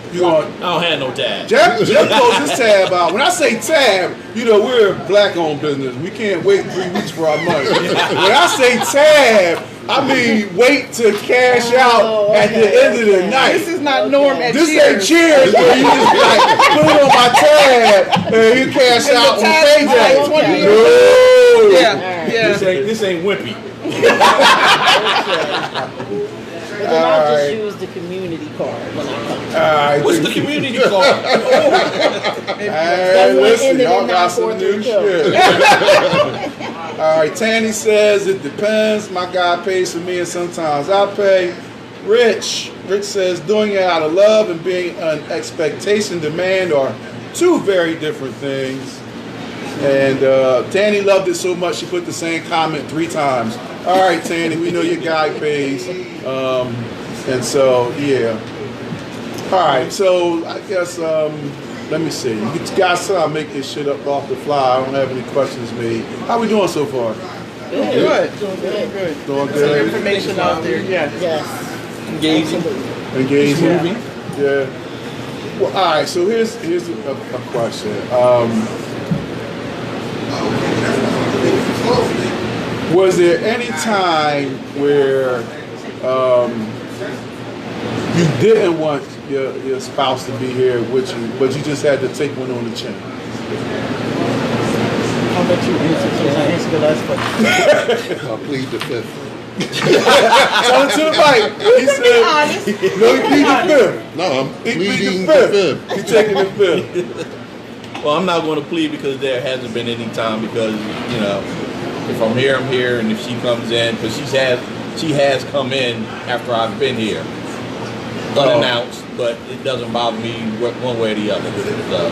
I don't have no tab. Jeff closed his tab out. When I say tab, we're a black-owned business. We can't wait 3 weeks for our money. When I say tab, I mean wait to cash out at the end of the night. This is not norm at This Cheers. ain't Cheers where you just like put it on my tab and you cash out on payday. No. Yeah. This ain't wimpy. But then I'll just use the community card when I come. What's the community card? Listen, y'all got some new shit. All right, Tanny says it depends. My guy pays for me and sometimes I pay. Rich says doing it out of love and being an expectation demand are two very different things. And Tanny loved it so much she put the same comment 3 times. All right, Tanny, we know your guy pays. And so, yeah. All right, so I guess, let me see. You guys saw I make this shit up off the fly. I don't have any questions made. How we doing so far? Good. Doing good. Doing Some good? information out there, yeah. Yes. Engaging. Engaging? Yeah. Well, all right, so here's a question. Was there any time where you didn't want your spouse to be here with you, but you just had to take one on the chin? I'll let you answer because I answered the last question. I plead the fifth. Tell it to the mic. He said, no, he plead the fifth. No, I'm He plead pleading the the fifth. fifth. He taking the fifth. Well, I'm not going to plead because there hasn't been any time because, if I'm here, and if she comes in, because she has come in after I've been here, unannounced, but it doesn't bother me one way or the other. So.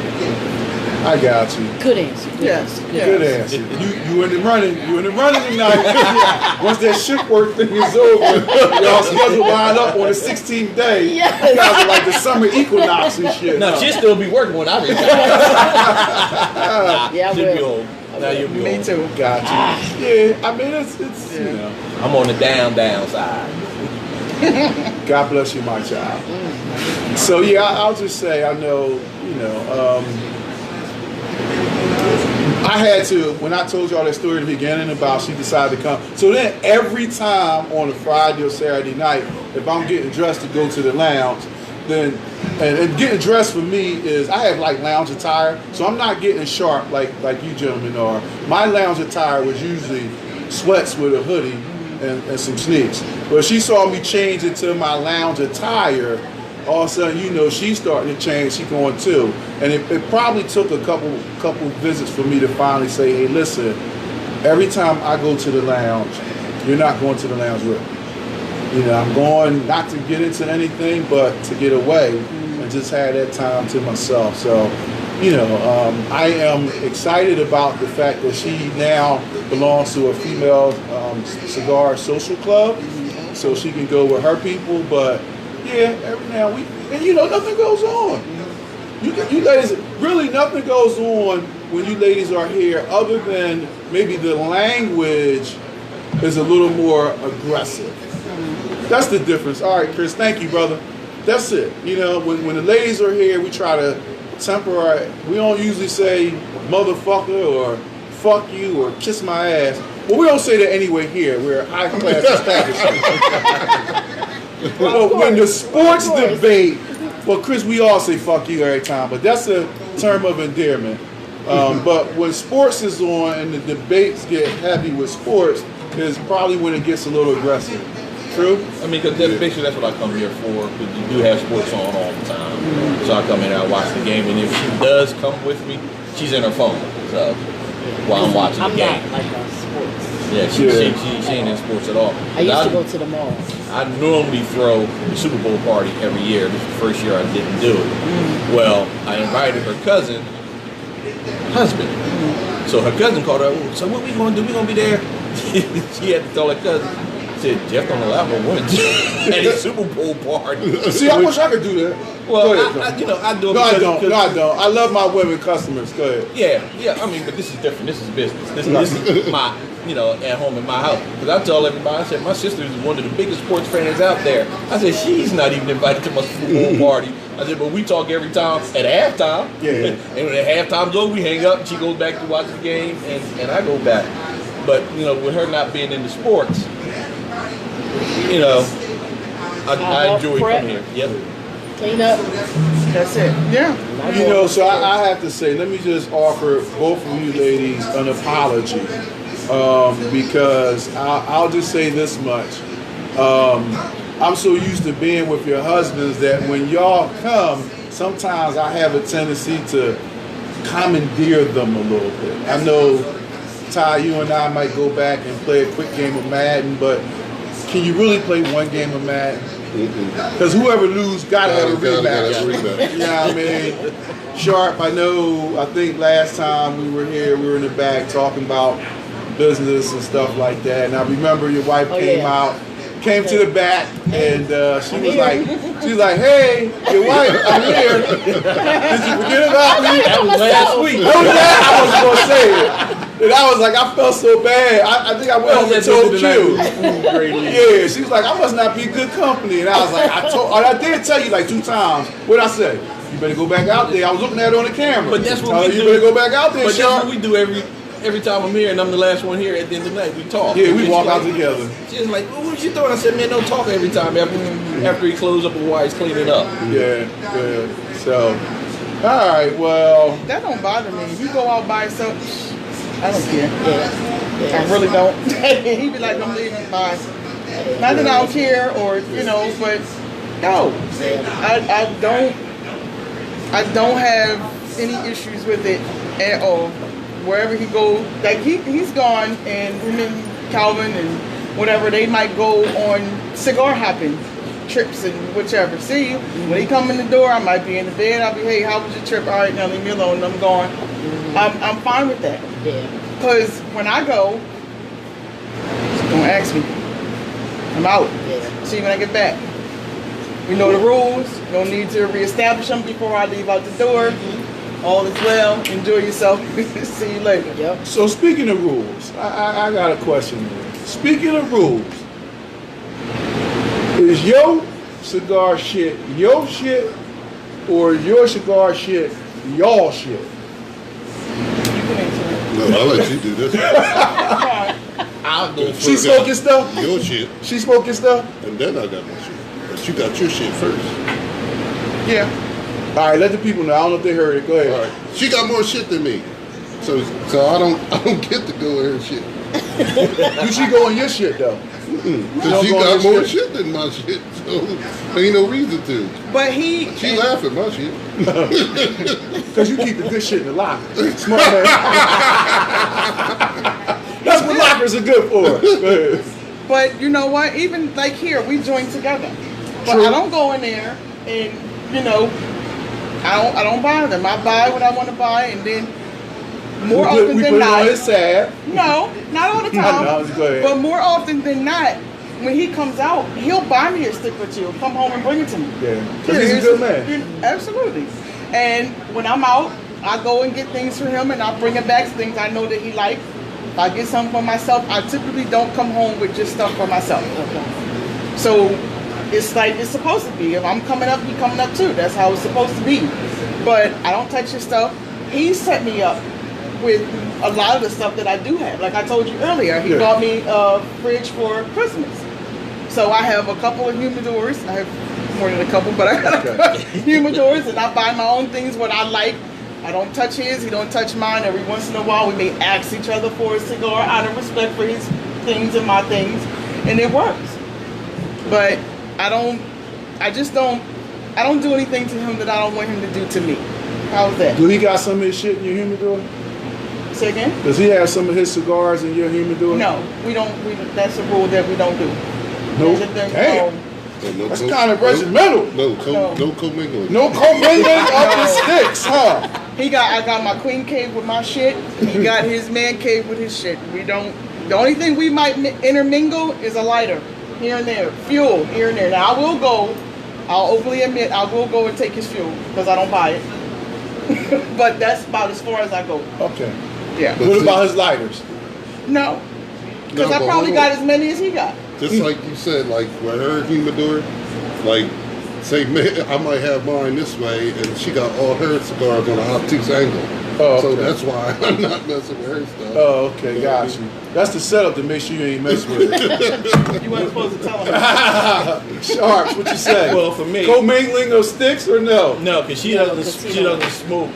I got you. Good answer. Yes. Good answer. You in the running. You in the running tonight. Once that shift work thing is over, y'all schedule line up on the 16th day. Yes. You guys are like the summer equinox and shit. No, she'll still be working when I retire. Yeah, I She'll be will. old. Now you'll be Me old. too. Got you. Yeah, I mean it's I'm on the down side. God bless you, my child. So yeah, I'll just say I know, I had to, when I told y'all that story at the beginning about she decided to come. So then every time on a Friday or Saturday night, if I'm getting dressed to go to the lounge, then, and getting dressed for me is, I have like lounge attire, so I'm not getting sharp like you gentlemen are. My lounge attire was usually sweats with a hoodie and some sneaks. But she saw me change into my lounge attire. All of a sudden, you know, she's starting to change. She going too, and it probably took a couple visits for me to finally say, "Hey, listen, every time I go to the lounge, you're not going to the lounge with me. You know, I'm going not to get into anything, but to get away and just have that time to myself." So, you know, I am excited about the fact that she now belongs to a female cigar social club, so she can go with her people. But yeah, every now and you know, nothing goes on. You ladies, really nothing goes on when you ladies are here, other than maybe the language is a little more aggressive. That's the difference. All right, Chris, thank you, brother. That's it. You know, when the ladies are here, we try to temper our, we don't usually say motherfucker or fuck you or kiss my ass. Well, we don't say that anyway here. We're a high-class establishment. But when the sports debate, well, Chris, we all say fuck you every time, but that's a term of endearment. But when sports is on and the debates get heavy with sports, is probably when it gets a little aggressive. True? I mean, because basically that's what I come here for, because you do have sports on all the time. So I come in and I watch the game, and if she does come with me, she's in her phone. So while I'm watching the game. I'm not like a sports. Yeah, she ain't in sports at all. I used to go to the mall. I normally throw the Super Bowl party every year. This is the first year I didn't do it. Well, I invited her cousin, husband. So her cousin called her, so what we going to do? We going to be there? She had to tell her cousin. Said, Jeff don't allow no women at his Super Bowl party. See, I wish I could do that. Well, ahead, I do it. No, I don't. No, I don't. I love my women customers. Go ahead. Yeah. I mean, but this is different. This is business. This is my, at home in my house. Because I tell everybody, I said, my sister is one of the biggest sports fans out there. I said, she's not even invited to my Super Bowl party. I said, but we talk every time at halftime. Yeah. And when the halftime's over, we hang up and she goes back to watch the game and I go back. But, with her not being into sports, I enjoy coming here. Yep. Clean up. That's it. Yeah. So I have to say, let me just offer both of you ladies an apology. Because I'll just say this much. I'm so used to being with your husbands that when y'all come, sometimes I have a tendency to commandeer them a little bit. I know, Ty, you and I might go back and play a quick game of Madden, but can you really play one game of Madden? Because whoever loses gotta have a rematch. You know what I mean? Sharp, I think last time we were here, we were in the back talking about business and stuff like that. And I remember your wife came to the back, and she was like, "Hey, your wife, I'm here. Did you forget about me?" That was last week. I was gonna say it. And I was like, I felt so bad. I think I went home and told you. Yeah, she was like, I must not be good company. And I was like, I did tell you like 2 times. What'd I say? You better go back out there. I was looking at it on the camera. But that's what we do. You better go back out there, But that's what we do every time I'm here, and I'm the last one here. At the end of the night, we talk. Yeah, we walk out together. She's like, well, what you doing? I said, man, don't talk every time after he closes up and while he's cleaning up. Yeah. So, all right, well. That don't bother me. If you go out by yourself, I don't care. Yeah. I really don't. He'd be like, I'm leaving by. Not that I don't care or, but no. I don't have any issues with it at all. Wherever he goes, like he's gone, and him and Calvin and whatever, they might go on cigar hopping trips and whichever. See, when he come in the door, I might be in the bed. I'll be, hey, how was your trip? All right, now leave me alone. I'm gone. I'm fine with that. Yeah. Because when I go, don't ask me. I'm out. Yeah. See you when I get back. We know the rules. Don't need to reestablish them before I leave out the door. All is well. Enjoy yourself. See you later. Yep. So speaking of rules, I got a question here. Speaking of rules, is your cigar shit your shit, or your cigar shit y'all shit? No, I'll let you do this. I'll go She She smoking stuff? Your shit, She smoking stuff? and then I got my shit. But you got your shit first. Yeah. All right, let the people know. I don't know if they heard it. Go ahead. All right. She got more shit than me. So I don't get to go with her shit. You should go on your shit though. Because she got more shit than my shit, so ain't no reason to. But She laugh at my shit. Because you keep the good shit in the locker. Smart man. That's what lockers are good for. Go ahead. But you know what? Even like here, we join together. But True. I don't go in there and I don't buy them. I buy what I want to buy, and then more often we than put not, it on his tab. no, not all the time. No, go ahead. But more often than not, when he comes out, he'll buy me a stick or two, come home and bring it to me. Yeah, because he's a good man. Absolutely. And when I'm out, I go and get things for him, and I bring it back, things I know that he likes. If I get something for myself, I typically don't come home with just stuff for myself. So it's like it's supposed to be. If I'm coming up, he's coming up too. That's how it's supposed to be. But I don't touch his stuff. He set me up with a lot of the stuff that I do have. Like I told you earlier, he bought me a fridge for Christmas. So I have a couple of humidors. I have more than a couple, but I got humidors, and I buy my own things what I like. I don't touch his, he don't touch mine. Every once in a while, we may ask each other for a cigar out of respect for his things and my things, and it works. But I don't do anything to him that I don't want him to do to me. How's that? Do he got some of his shit in your humidor? Say again? Does he have some of his cigars in your humidor? No, we don't. That's a rule that we don't do. Nope. There's a- Damn. No That's kind of regimental. No commingling. No commingling of the sticks, huh? I got my queen cave with my shit. He got his man cave with his shit. We don't. The only thing we might intermingle is a lighter here and there, fuel here and there. Now I'll openly admit I will go and take his fuel because I don't buy it. But that's about as far as I go. Okay. Yeah. What about his lighters? No, because No, I but probably hold on. got as many as he got. Just like you said, like with her humidor, like say I might have mine this way, and she got all her cigars on a obtuse angle. Oh, So okay. that's why I'm not messing with her stuff. Oh, okay, got you. That's the setup to make sure you ain't messing with it. You weren't supposed to tell him. Sharps, what you say? Well, for me, Commingling of sticks or no? no, because she doesn't smoke.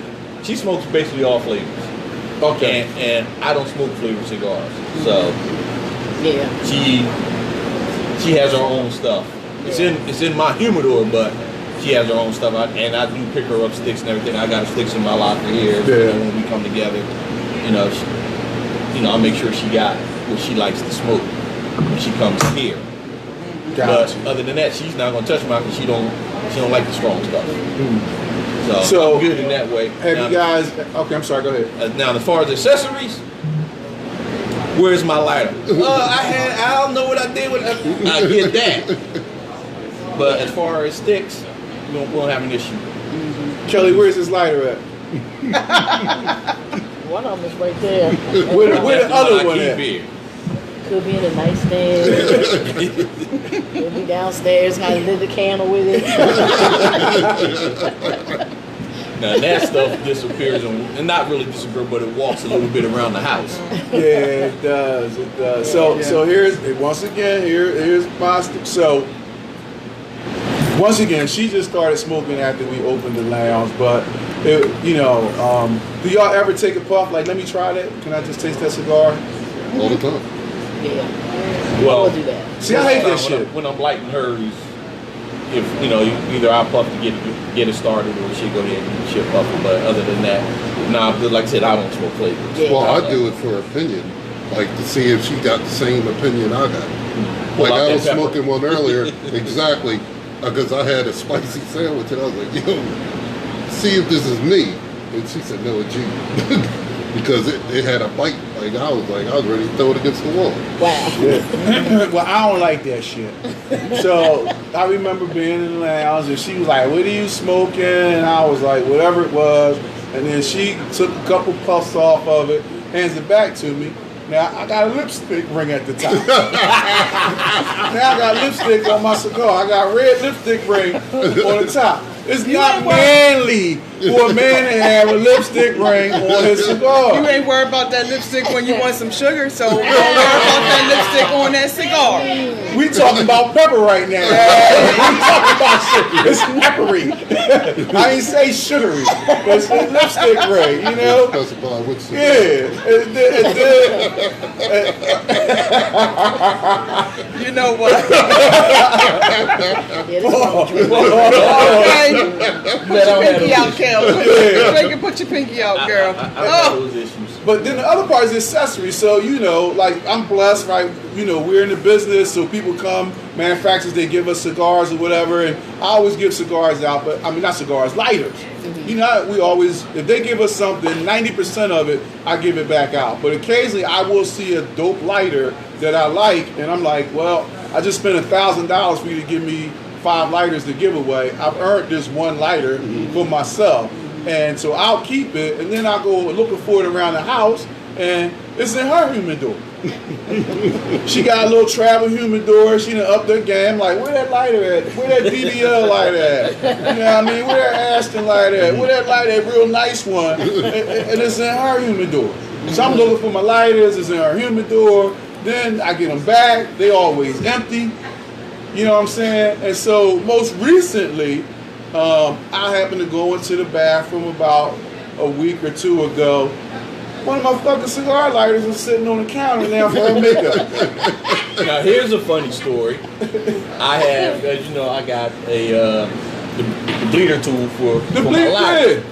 She smokes basically all flavors. Okay. And I don't smoke flavored cigars, so Yeah. she has her own stuff. It's in my humidor, but she has her own stuff. I do pick her up sticks and everything. I got her sticks in my locker here. Yeah. When we come together, I'll make sure she got what she likes to smoke when she comes here. Got But you. other than that, she's not gonna touch mine because she don't like the strong stuff. So, I'm good in that way. Have Now, you guys? Okay, I'm sorry. Go ahead. now, as far as accessories, where's my lighter? I don't know what I did with it. I get that. But as far as sticks, we won't have an issue. Kelly, where's his lighter at? One of them is right there. Where the That's other I one keep at? here. Could be in the nightstand. Could be downstairs. Got a little candle with it. Now that stuff disappears, and not really disappears, but it walks a little bit around the house. Yeah, it does. It does. So here's here's my so. Once again, she just started smoking after we opened the lounge, but do y'all ever take a puff? Like, let me try that. Can I just taste that cigar? All the time. Yeah. Well, We'll do that. See, I hate that shit. When I'm lighting hers, if either I puff to get it started, or she go ahead and she'll puff it. But other than that, like I said, I don't smoke flavors. Yeah. Well, I do it for opinion, like to see if she got the same opinion I got. Like Well, I was that pepper. smoking one earlier, exactly, because I had a spicy sandwich, and I was like, "Yo, see if this is me." And she said, "No, it's you," because it had a bite. Like I was ready to throw it against the wall. Wow. Well, I don't like that shit. So I remember being in the lounge and she was like, "What are you smoking?" And I was like, "Whatever it was." And then she took a couple puffs off of it, hands it back to me. Now I got a lipstick ring at the top. Now I got lipstick on my cigar. I got red lipstick ring on the top. It's not manly for a man to have a lipstick ring on his cigar. You ain't worried about that lipstick when you want some sugar, so don't worry about that lipstick on that cigar. We talking about pepper right now. We talking about sugar. It's peppery. I ain't say sugary. It's a lipstick ring, you know? Specify which cigar. You know what? Yeah, this Okay. Put your pinky out, Kel. Put your pinky out, girl. I got those issues. But then the other part is accessories. So, you know, like I'm blessed, right? You know, we're in the business, so people come, manufacturers, they give us cigars or whatever, and I always give cigars out, but I mean, not cigars, lighters. You know, we always, if they give us something, 90% of it, I give it back out. But occasionally I will see a dope lighter that I like, and I'm like, well, I just spent $1,000 for you to give me 5 lighters to give away. I've earned this one lighter for myself. And so I'll keep it, and then I'll go looking for it around the house, and it's in her humidor. She got a little travel humidor. She done upped her game. Like, where that lighter at? Where that DBL lighter at? You know what I mean? Where that Aston lighter at? Where that lighter, that real nice one? And it's in her humidor. So I'm looking for my lighters. It's in her humidor. Then I get them back. They always empty. You know what I'm saying? And so most recently, I happened to go into the bathroom about a week or two ago. One of my fucking cigar lighters was sitting on the counter now for her makeup. Now here's a funny story. I have, as you know, I got a the bleeder tool for my lighter.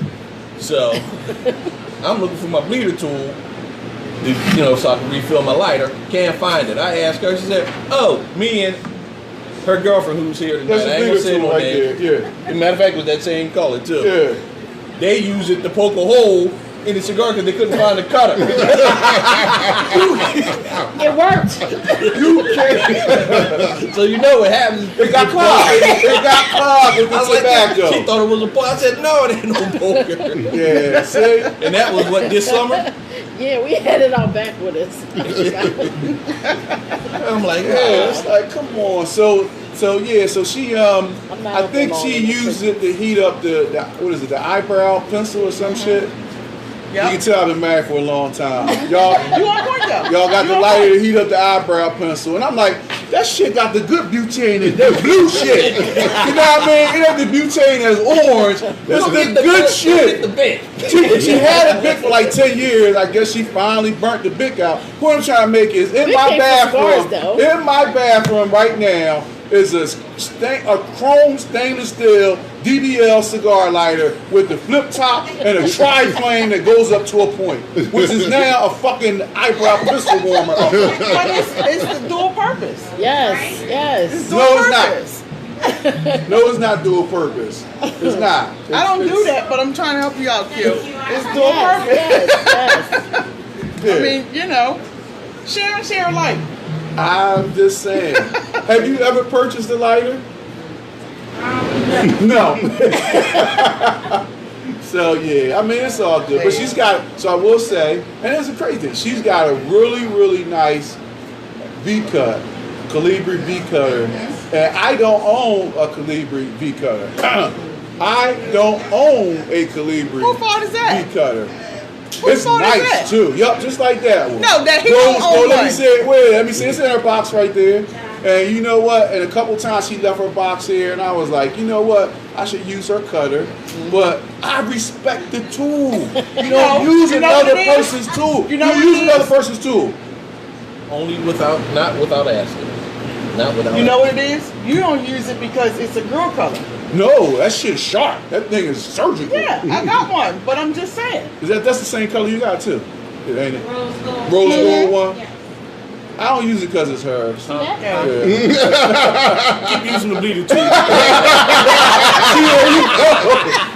So I'm looking for my bleeder tool, so I can refill my lighter. Can't find it. I asked her. She said, "Oh, me and her girlfriend who's here tonight. That's I ain't gonna say no name. Yeah. As a matter of fact, it was that same color too. Yeah. They use it to poke a hole in the cigar because they couldn't find the cutter. It worked. You can't. So you know what happens. It got clogged. It got clogged with the tobacco. She thought it was a poker. I said, no, it ain't no poker. Yeah, see? And that was what, this summer? Yeah, we had it all back with us. I'm like, Yeah, it's like, come on. So she, I think she used it to heat up the eyebrow pencil or some shit. Yep. You can tell I've been married for a long time. Y'all You on point though. Y'all got the lighter to heat up the eyebrow pencil. And I'm like, that shit got the good butane in that blue shit. You know what I mean? It ain't the butane that's orange. It's the good shit. The bit. She had a Bic for like 10 years. I guess she finally burnt the Bic out. What I'm trying to make is, in my bathroom right now, is a chrome stainless steel DBL cigar lighter with the flip top and a tri-flame that goes up to a point, which is now a fucking eyebrow pistol warmer. But it's the dual purpose. Yes. It's dual No, purpose. it's not. No, it's not dual purpose. It's not. I don't do that, but I'm trying to help you out, Q. It's dual purpose. Yeah. I mean, share alike. I'm just saying. Have you ever purchased a lighter? No. So yeah, I mean it's all good. But she's got, so I will say, and it's a crazy thing, she's got a really, really nice V-cut, Calibri V-cutter. And I don't own a Calibri V-cutter. I don't own a Calibri Who fault is that? V-cutter. Whose It's fault is nice that? too. Yup, just like that one. No, that he don't own let one. me see it. Let me see. It's in her box right there. And you know what? And a couple times she left her box here, and I was like, you know what? I should use her cutter. But I respect the tool. You don't use another person's tool. You use another person's tool. Only not without asking. Not without You know what it is? You don't use it because it's a girl color. No, that shit's sharp. That thing is surgical. Yeah, I got one, but I'm just saying. That's the same color you got too? It ain't it? Rose gold. Rose gold one? Yeah. I don't use it because it's hers. Yeah. Yeah. Keep using the bleeder tool.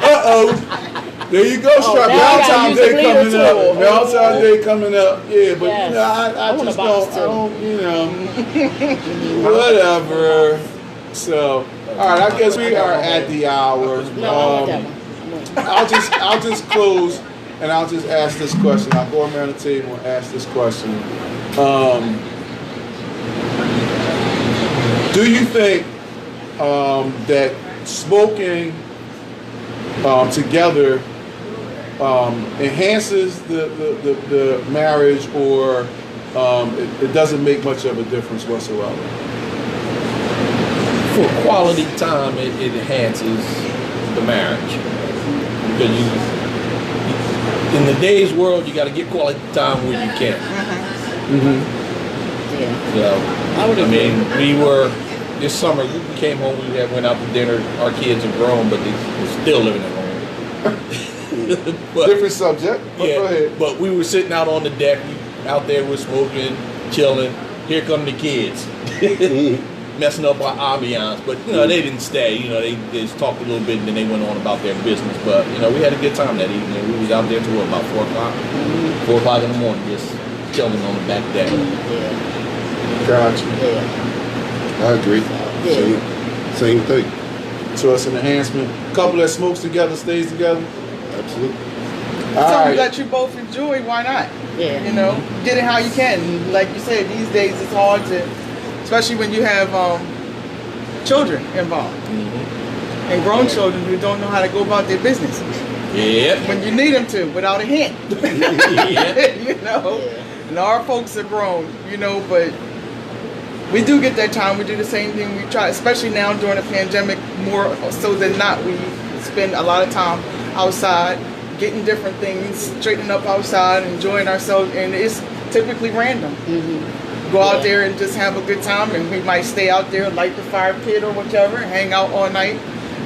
Uh-oh. There you go, Strap. now I gotta Valentine's use the Day coming bleeder up. tool. Valentine's Day coming up. Yeah, but Yes. I I want just a box, don't, whatever. So, all right, I guess we are at the hour. No, I want that one. I'll just close and I'll just ask this question. I'll go around the table and ask this question. Do you think that smoking together enhances the marriage, or it doesn't make much of a difference whatsoever? For quality time, it enhances the marriage, because in the day's world, you got to get quality time where you can. Yeah. So, I would agree. we were this summer. We came home. We went out to dinner. Our kids are grown, but they're still living at home. But, Different subject. But yeah, go ahead. but we were sitting out on the deck. Out there, we're smoking, chilling. Here come the kids. Messing up our ambiance, but they didn't stay. They just talked a little bit and then they went on about their business. But we had a good time that evening. We was out there till about 4 o'clock, 4 o'clock in the morning, just chilling on the back deck. Yeah. Gotcha. Yeah. I agree. Yeah. Same thing. So it's an enhancement. Couple that smokes together stays together. Absolutely. All Something right. that you both enjoy, why not? Yeah. Get it how you can. Like you said, these days it's hard to, especially when you have children involved and grown children who don't know how to go about their business Yeah. when you need them to without a hint. And our folks are grown, but we do get that time. We do the same thing. We try, especially now during the pandemic, more so than not, we spend a lot of time outside, getting different things, straightening up outside, enjoying ourselves, and it's typically random. Go out there and just have a good time, and we might stay out there, light the fire pit or whatever, hang out all night.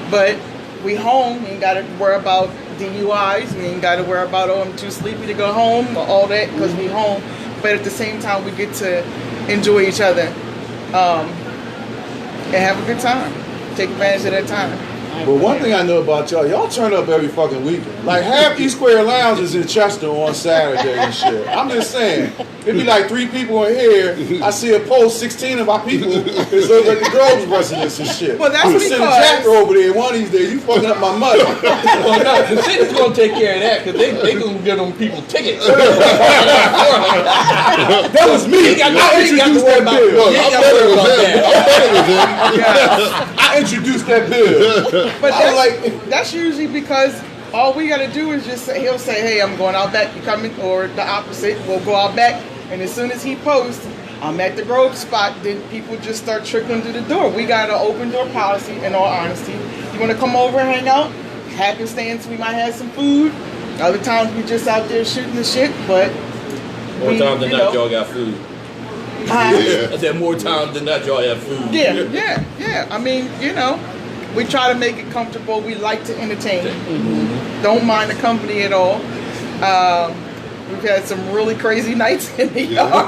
But we home, we ain't got to worry about DUIs, we ain't got to worry about, I'm too sleepy to go home, or all that, because we home. But at the same time, we get to enjoy each other and have a good time. Take advantage of that time. But one thing I know about y'all turn up every fucking weekend. Like half E Square Lounge is in Chester on Saturday and shit. I'm just saying, it'd be like 3 people in here. I see a post, 16 of our people is over at the Groves residence and shit. Well, that's I'm sending because- Jack over there one of these days. You fucking up my money. Well, no, the city's gonna take care of that because they gonna give them people tickets. That was me. I introduced that bill. You ain't gotta worry about that. I introduced that bill. But I that's usually because all we got to do is just say, he'll say, hey, I'm going out back, you coming? Or the opposite, we'll go out back. And as soon as he posts, I'm at the Grove spot, then people just start trickling through the door. We got an open door policy, in all honesty. You want to come over and hang out? Happenstance, we might have some food. Other times we just out there shooting the shit, but More times than not, y'all got food. Yeah. I said more times than not, y'all have food. Yeah. I mean, we try to make it comfortable. We like to entertain. Don't mind the company at all. We've had some really crazy nights in the yard.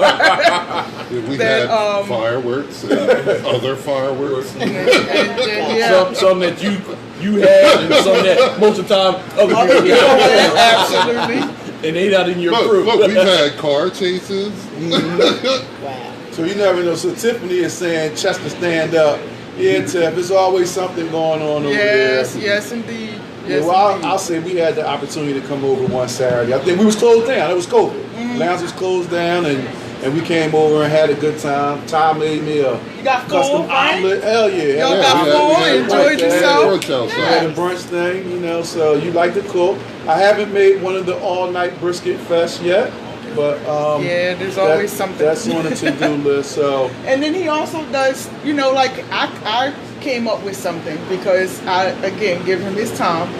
We That, had fireworks and other fireworks. Some that you had and some that most of the time other people had. Absolutely. And they not in your crew. Look, we've had car chases. Wow. So you never know. So Tiffany is saying, Chester, stand up. Yeah, Tiff, there's always something going on over there. Yes, indeed. Yeah, well, I'll say we had the opportunity to come over one Saturday. I think we was closed down. It was COVID. Lounge was closed down, and we came over and had a good time. Ty made me a got custom full, right? omelet. Hell yeah. Y'all Hell got yeah. full, We had enjoyed brunch. yourself? Brunch outside. We had a brunch thing, so you like to cook. I haven't made one of the all-night brisket fest yet, but there's always something. That's on the to-do list. So And then he also does, like I came up with something because I, again, give him his time,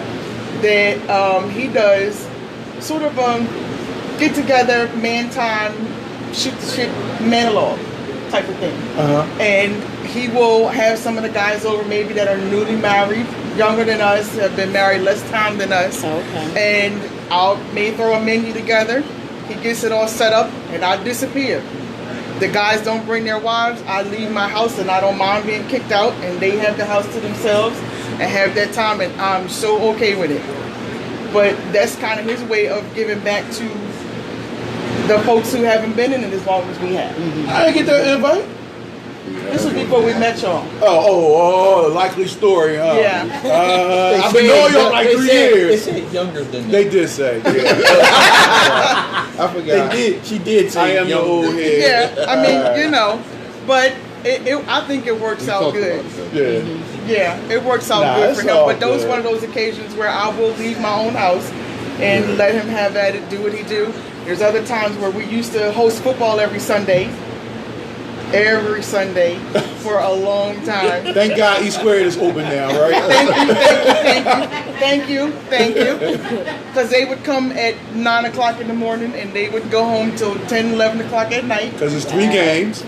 that he does sort of get together, man time, shoot the shit, monologue type of thing. And he will have some of the guys over maybe that are newly married, younger than us, have been married less time than us. Okay. And may throw a menu together. He gets it all set up and I disappear. The guys don't bring their wives. I leave my house and I don't mind being kicked out, and they have the house to themselves and have that time, and I'm so okay with it. But that's kind of his way of giving back to the folks who haven't been in it as long as we have. I didn't get that invite. This was before we met y'all. Oh, likely story, huh? Yeah. I've been knowing y'all like 3 years. They said younger than They did say, yeah. I forgot. She did say I am the younger. old head. Yeah, I mean, but I think it works We out talked good. about that. Yeah. Yeah, it works out Nah, good it's for him. all But those good. one of those occasions where I will leave my own house and let him have at it, do what he do. There's other times where we used to host football every Sunday for a long time. Thank God East Square is open now, right? Thank you. Because they would come at 9 o'clock in the morning and they would go home till 10, 11 o'clock at night. Because it's 3 games.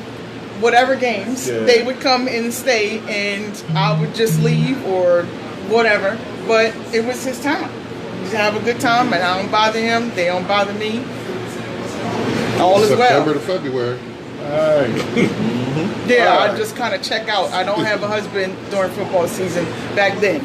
Whatever games, Yeah. they would come and stay, and I would just leave or whatever. But it was his time. Just have a good time, and I don't bother him. They don't bother me. All is well. September to February. All right. Yeah, All right. I just kind of check out. I don't have a husband during football season back then.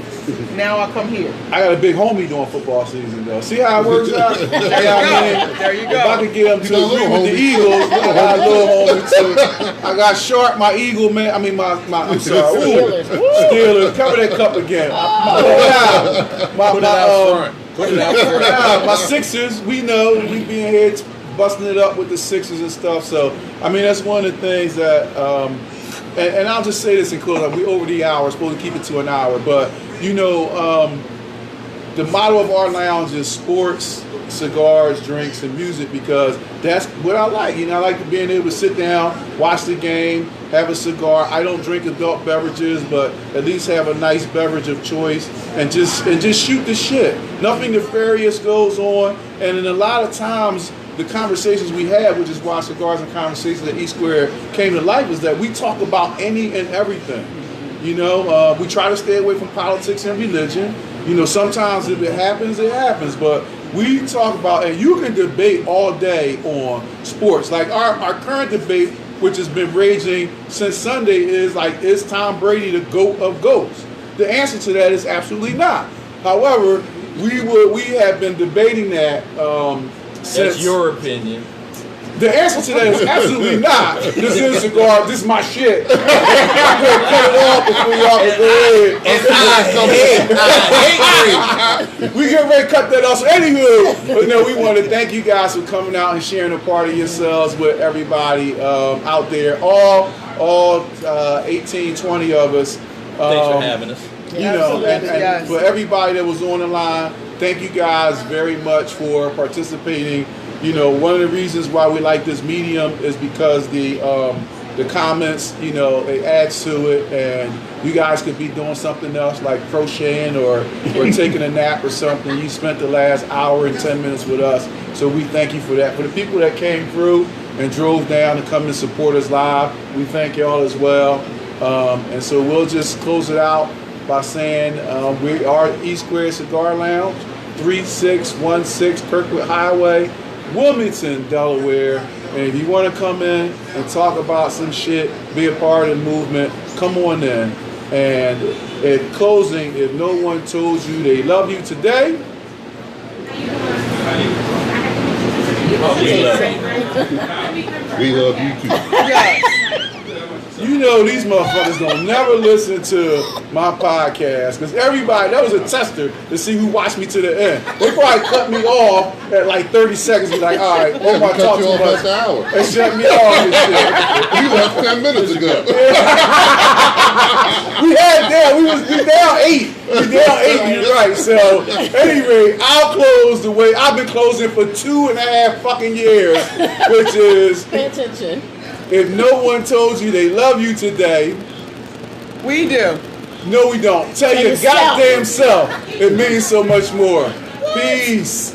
Now I come here. I got a big homie during football season, though. See how it works out? There you go. If I could get him to You got a agree little with the homie. Eagles, I got a little homie too. I got Sharp, my Eagle man. I mean, I'm sorry. Steelers. Steelers. Cover that cup again. Put it out front. Put it out front. My Sixers, we know we being here busting it up with the Sixers and stuff. So, I mean, that's one of the things that, and I'll just say this in closing. We over the hour, supposed to keep it to an hour, but you know, the motto of our lounge is sports, cigars, drinks, and music, because that's what I like. You know, I like being able to sit down, watch the game, have a cigar. I don't drink adult beverages, but at least have a nice beverage of choice and just shoot the shit. Nothing nefarious goes on, and in a lot of times, the conversations we had, which is why Cigars and Conversations at East Square came to life, is that we talk about any and everything. You know, we try to stay away from politics and religion. You know, sometimes if it happens, it happens. But we talk about, and you can debate all day on sports. Like our current debate, which has been raging since Sunday, is like, is Tom Brady the GOAT of GOATs? The answer to that is absolutely not. However, we have been debating that since That's your opinion. the answer to that is absolutely not. This is a cigar. This is my shit. I'm gonna cut it off before y'all can go ahead. I hate We get ready to cut that off. So anywho, but no, we want to thank you guys for coming out and sharing a part of yourselves with everybody out there. All 18, 20 of us. Thanks for having us. You know, and Yes. for everybody that was on the line, thank you guys very much for participating. You know, one of the reasons why we like this medium is because the comments, you know, it adds to it, and you guys could be doing something else like crocheting or taking a nap or something. You spent the last hour and 10 minutes with us, so we thank you for that. For the people that came through and drove down to come and support us live, we thank y'all as well. And so we'll just close it out by saying we are East Square Cigar Lounge, 3616 Kirkwood Highway, Wilmington, Delaware. And if you want to come in and talk about some shit, be a part of the movement, come on in. And in closing, if no one told you they love you today, We love you too. Yes. you know these motherfuckers don't never listen to my podcast, because everybody, that was a tester to see who watched me to the end. They probably cut me off at like 30 seconds, be like, all right, Yeah, oh we my cut talk you too off at much, the hour. and shut me off and shit. You left 10 minutes ago. We had down, we down 8. We down 8, you're right. So anyway, I'll close the way I've been closing for 2.5 fucking years, which is, Pay attention. if no one told you they love you today, We do. no we don't. Tell your yourself. goddamn self. It means so much more. Peace.